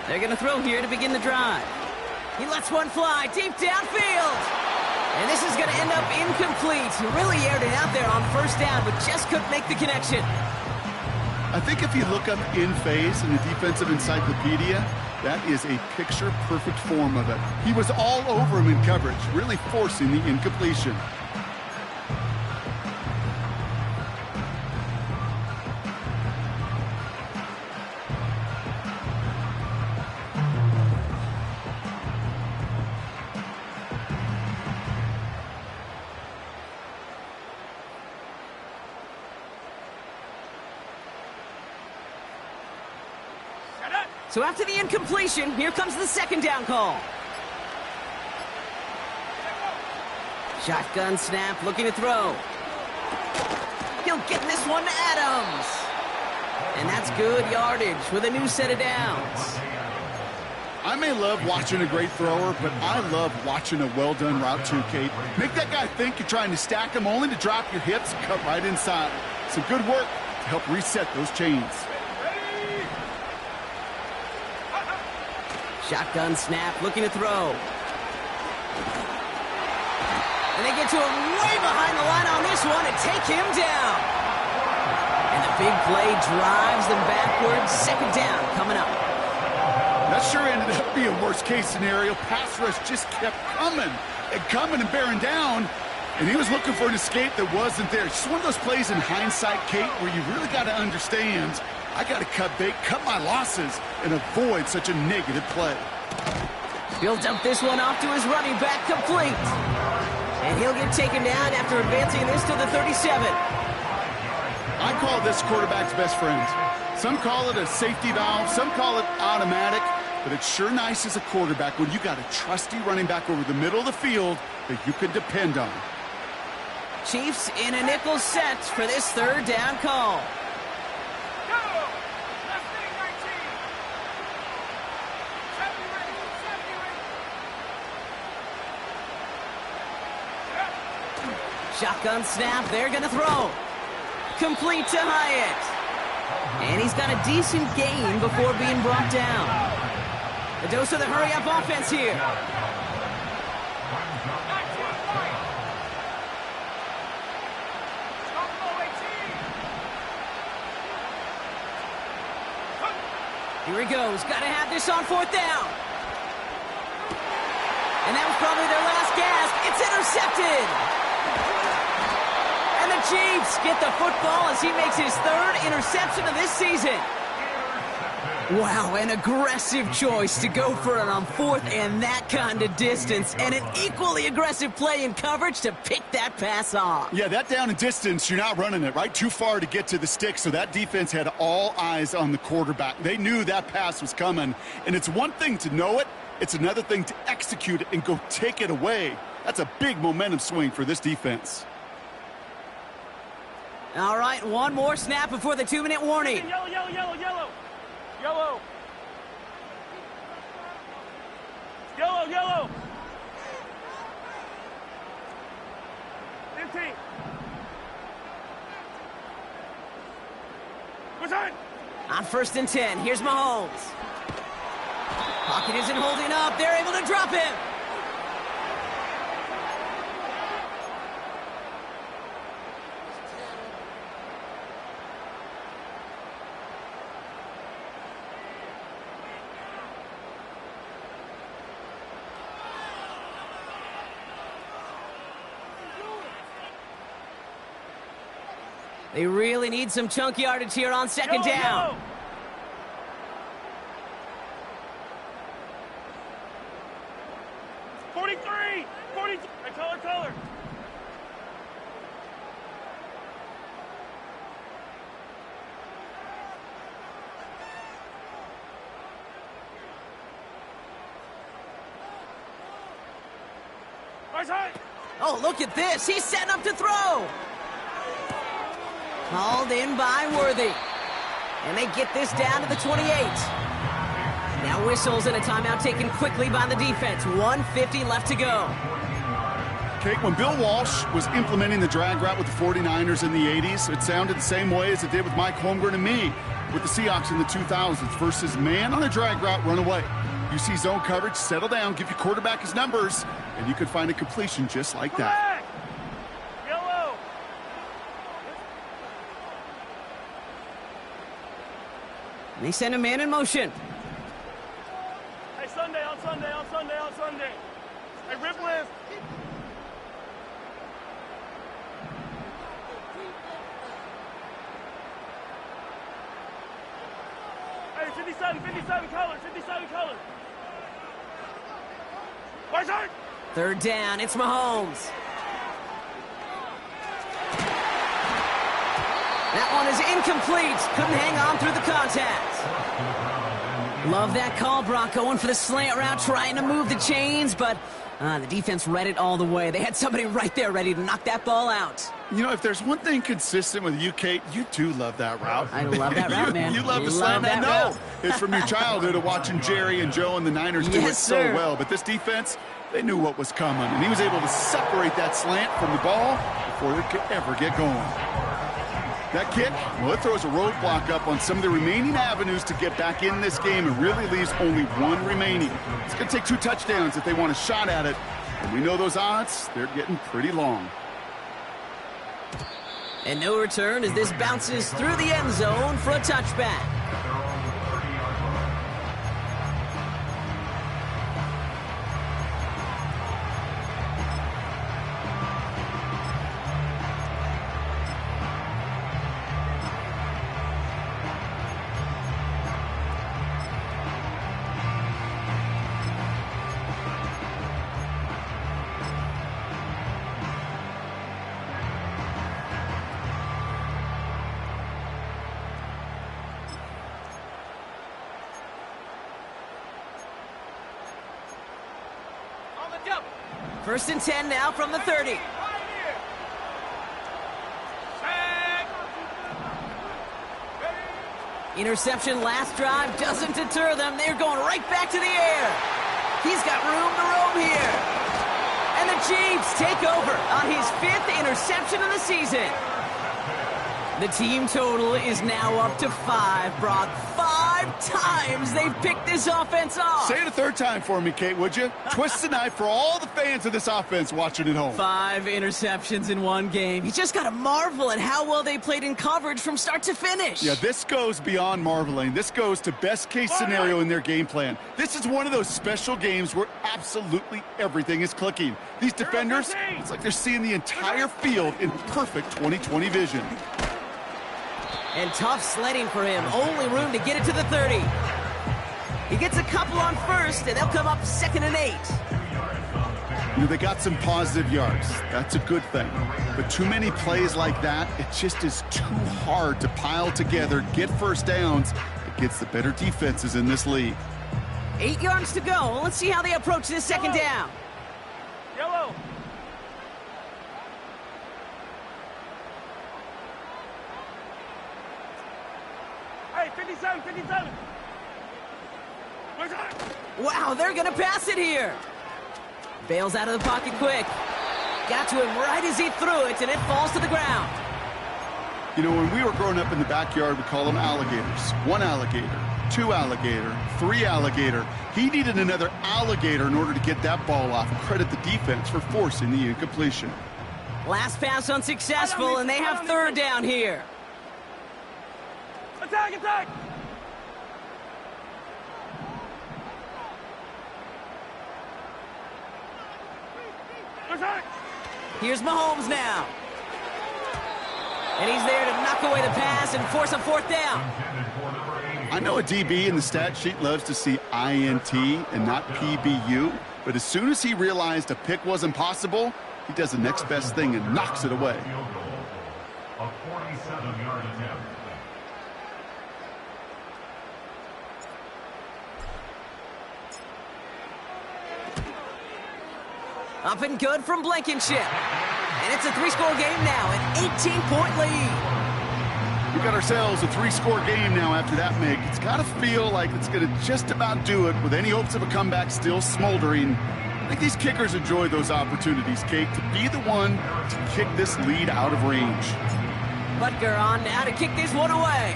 They're going to throw here to begin the drive. He lets one fly deep downfield. And this is going to end up incomplete. He really aired it out there on 1st down, but just couldn't make the connection. I think if you look up in phase in the defensive encyclopedia, that is a picture-perfect form of it. He was all over him in coverage, really forcing the incompletion. So after the incompletion, here comes the 2nd down call. Shotgun snap, looking to throw. He'll get this one to Adams. And that's good yardage with a new set of downs. I may love watching a great thrower, but I love watching a well-done route too, Kate. Make that guy think you're trying to stack him only to drop your hips, cut right inside. Some good work to help reset those chains. Shotgun snap, looking to throw. And they get to him way behind the line on this one and take him down. And the big play drives them backwards. 2nd down coming up. That sure ended up being worst-case scenario. Pass rush just kept coming and bearing down. And he was looking for an escape that wasn't there. Just one of those plays in hindsight, Kate, where you really got to understand, I got to cut bait, cut my losses, and avoid such a negative play. He'll dump this one off to his running back, complete. And he'll get taken down after advancing this to the 37. I call this quarterback's best friend. Some call it a safety valve, some call it automatic, but it's sure nice as a quarterback when you got a trusty running back over the middle of the field that you can depend on. Chiefs in a nickel set for this 3rd down call. Shotgun snap, they're going to throw. Complete to Hyatt. And he's got a decent gain before being brought down. A dose of the hurry-up offense here. Here he goes. Got to have this on 4th down. And that was probably their last gasp. It's intercepted. And the Chiefs get the football as he makes his 3rd interception of this season. Wow, an aggressive choice to go for it on 4th and that kind of distance. And an equally aggressive play in coverage to pick that pass off. Yeah, that down and distance, you're not running it, right? Too far to get to the stick, so that defense had all eyes on the quarterback. They knew that pass was coming. And it's one thing to know it, it's another thing to execute it and go take it away. That's a big momentum swing for this defense. All right, one more snap before the 2-minute warning. Yellow, yellow, yellow, yellow. Yellow. Yellow, yellow. 15. What's on? On 1st and 10, here's Mahomes. Pocket isn't holding up. They're able to drop him. They really need some chunk yardage here on 2nd down. Yellow. 43. 42. Hey, color. Right side. Oh, look at this. He's setting up to throw. Called in by Worthy. And they get this down to the 28. Now whistles and a timeout taken quickly by the defense. 1:50 left to go. Kate, when Bill Walsh was implementing the drag route with the 49ers in the 80s, it sounded the same way as it did with Mike Holmgren and me with the Seahawks in the 2000s versus man on a drag route, run away. You see zone coverage, settle down, give your quarterback his numbers, and you could find a completion just like that. Back. Yellow. And they send a man in motion. Hey, Sunday. Hey, rip lift. Hey, 57 color. Right side. 3rd down, it's Mahomes. That one is incomplete. Couldn't hang on through the contact. Love that call, Brock. Going for the slant route, trying to move the chains, but the defense read it all the way. They had somebody right there ready to knock that ball out. You know, if there's one thing consistent with you, Kate, you do love that route. I love that route, man. You love the slam. that I know. route. It's from your childhood of watching Jerry and Joe and the Niners do Yes, it so sir. well. But this defense, they knew what was coming, and he was able to separate that slant from the ball before it could ever get going. That kick, well, it throws a roadblock up on some of the remaining avenues to get back in this game and really leaves only one remaining. It's going to take 2 touchdowns if they want a shot at it. And we know those odds, they're getting pretty long. And no return as this bounces through the end zone for a touchback. Jump. 1st and 10 now from the 30. Interception last drive doesn't deter them. They're going right back to the air. He's got room to roam here. And the Chiefs take over on his 5th interception of the season. The team total is now up to 5, Brock. 5 times they've picked this offense off. Say it a 3rd time for me, Kate, would you? Twist the knife for all the fans of this offense watching at home. 5 interceptions in one game. You just got to marvel at how well they played in coverage from start to finish. Yeah, this goes beyond marveling. This goes to best-case scenario in their game plan. This is one of those special games where absolutely everything is clicking. These defenders, it's like they're seeing the entire field in perfect 20/20 vision. And tough sledding for him. Only room to get it to the 30. He gets a couple on 1st, and they'll come up 2nd and 8. You know, they got some positive yards. That's a good thing. But too many plays like that, it just is too hard to pile together, get 1st downs against the better defenses in this league. 8 yards to go. Let's see how they approach this 2nd down. Yellow. 57, 57. Where's that? Wow, they're going to pass it here. Bails out of the pocket quick. Got to him right as he threw it, and it falls to the ground. You know, when we were growing up in the backyard, we call them alligators. 1 alligator, 2 alligator, 3 alligator. He needed another alligator in order to get that ball off. Credit the defense for forcing the incompletion. Last pass unsuccessful, and they have third down here. Attack, attack. Where's that? Here's Mahomes now. And he's there to knock away the pass and force a fourth down. I know a DB in the stat sheet loves to see INT and not PBU, but as soon as he realized a pick wasn't possible, he does the next best thing and knocks it away. A 47-yard attempt. Up and good from Blankenship. And it's a 3-score game now, an 18-point lead. We got ourselves a 3-score game now after that, Mig. It's got to feel like it's going to just about do it with any hopes of a comeback still smoldering. I think these kickers enjoy those opportunities, Kate, to be the one to kick this lead out of range. Butker on now to kick this one away.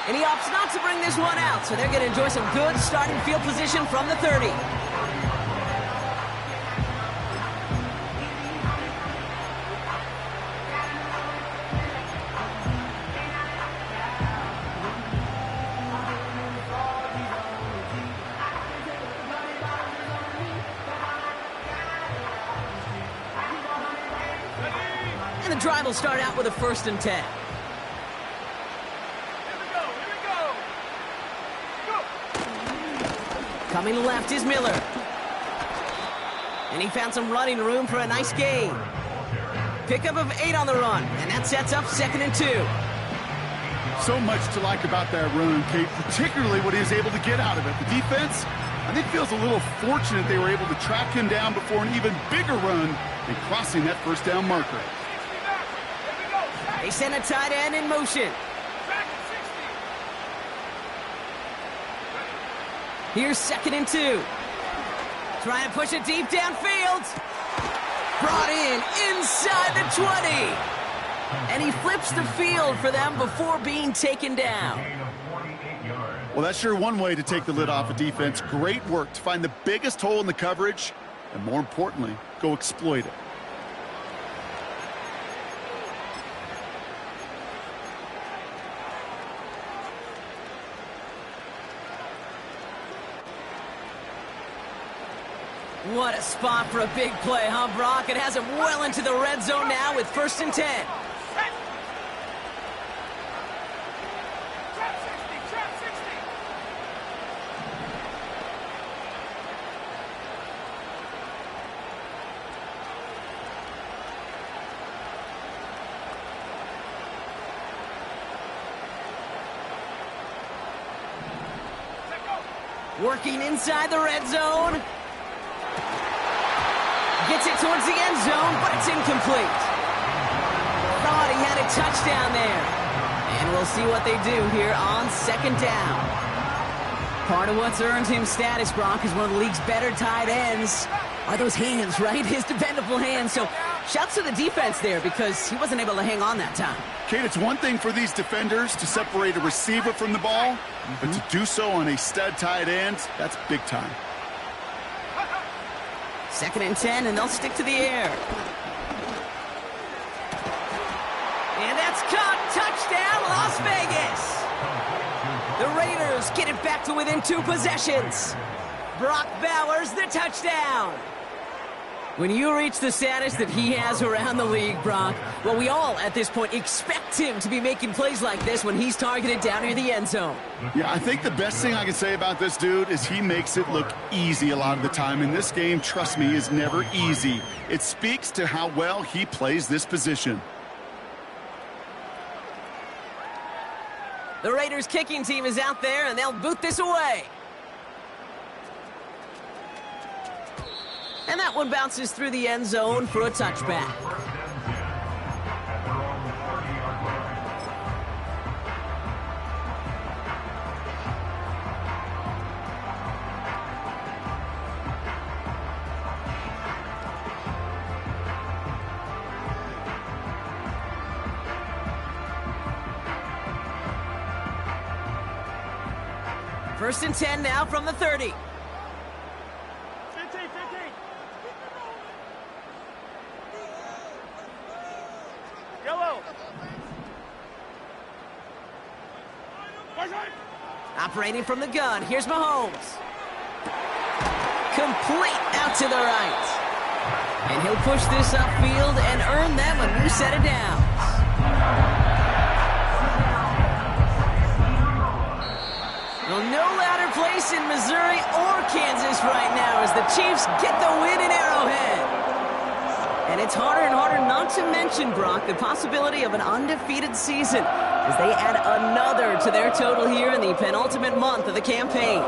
And he opts not to bring this one out, so they're going to enjoy some good starting field position from the 30. And the drive will start out with a 1st and 10. Coming left is Miller. And he found some running room for a nice gain. Pickup of 8 on the run, and that sets up 2nd and 2. So much to like about that run, Kate, particularly what he was able to get out of it. The defense, I think, feels a little fortunate they were able to track him down before an even bigger run and crossing that 1st down marker. They send a tight end in motion. Here's 2nd and 2. Trying to push it deep downfield. Brought in inside the 20. And he flips the field for them before being taken down. Well, that's sure one way to take the lid off a defense. Great work to find the biggest hole in the coverage, and more importantly, go exploit it. What a spot for a big play, huh, Brock? It has him well into the red zone now with 1st and 10. Trap 60, trap 60. Working inside the red zone. Gets it towards the end zone, but it's incomplete. Thought he had a touchdown there. And we'll see what they do here on 2nd down. Part of what's earned him status, Brock, is one of the league's better tight ends. Are those hands, right? His dependable hands. So shouts to the defense there because he wasn't able to hang on that time. Kate, it's one thing for these defenders to separate a receiver from the ball, but to do so on a stud tight end, that's big time. 2nd and 10, and they'll stick to the air. And that's caught. Touchdown, Las Vegas. The Raiders get it back to within 2 possessions. Brock Bowers, the touchdown. When you reach the status that he has around the league, Brock, well, we all at this point expect him to be making plays like this when he's targeted down near the end zone. Yeah, I think the best thing I can say about this dude is he makes it look easy a lot of the time. And this game, trust me, is never easy. It speaks to how well he plays this position. The Raiders kicking team is out there, and they'll boot this away. And that one bounces through the end zone for a touchback. First and 10 now from the 30. 15. Yellow. Operating from the gun, here's Mahomes. Complete out to the right. And he'll push this upfield and earn them a new set of downs. Well, no louder place in Missouri or Kansas right now as the Chiefs get the win in Arrowhead. And it's harder and harder not to mention, Brock, the possibility of an undefeated season as they add another to their total here in the penultimate month of the campaign.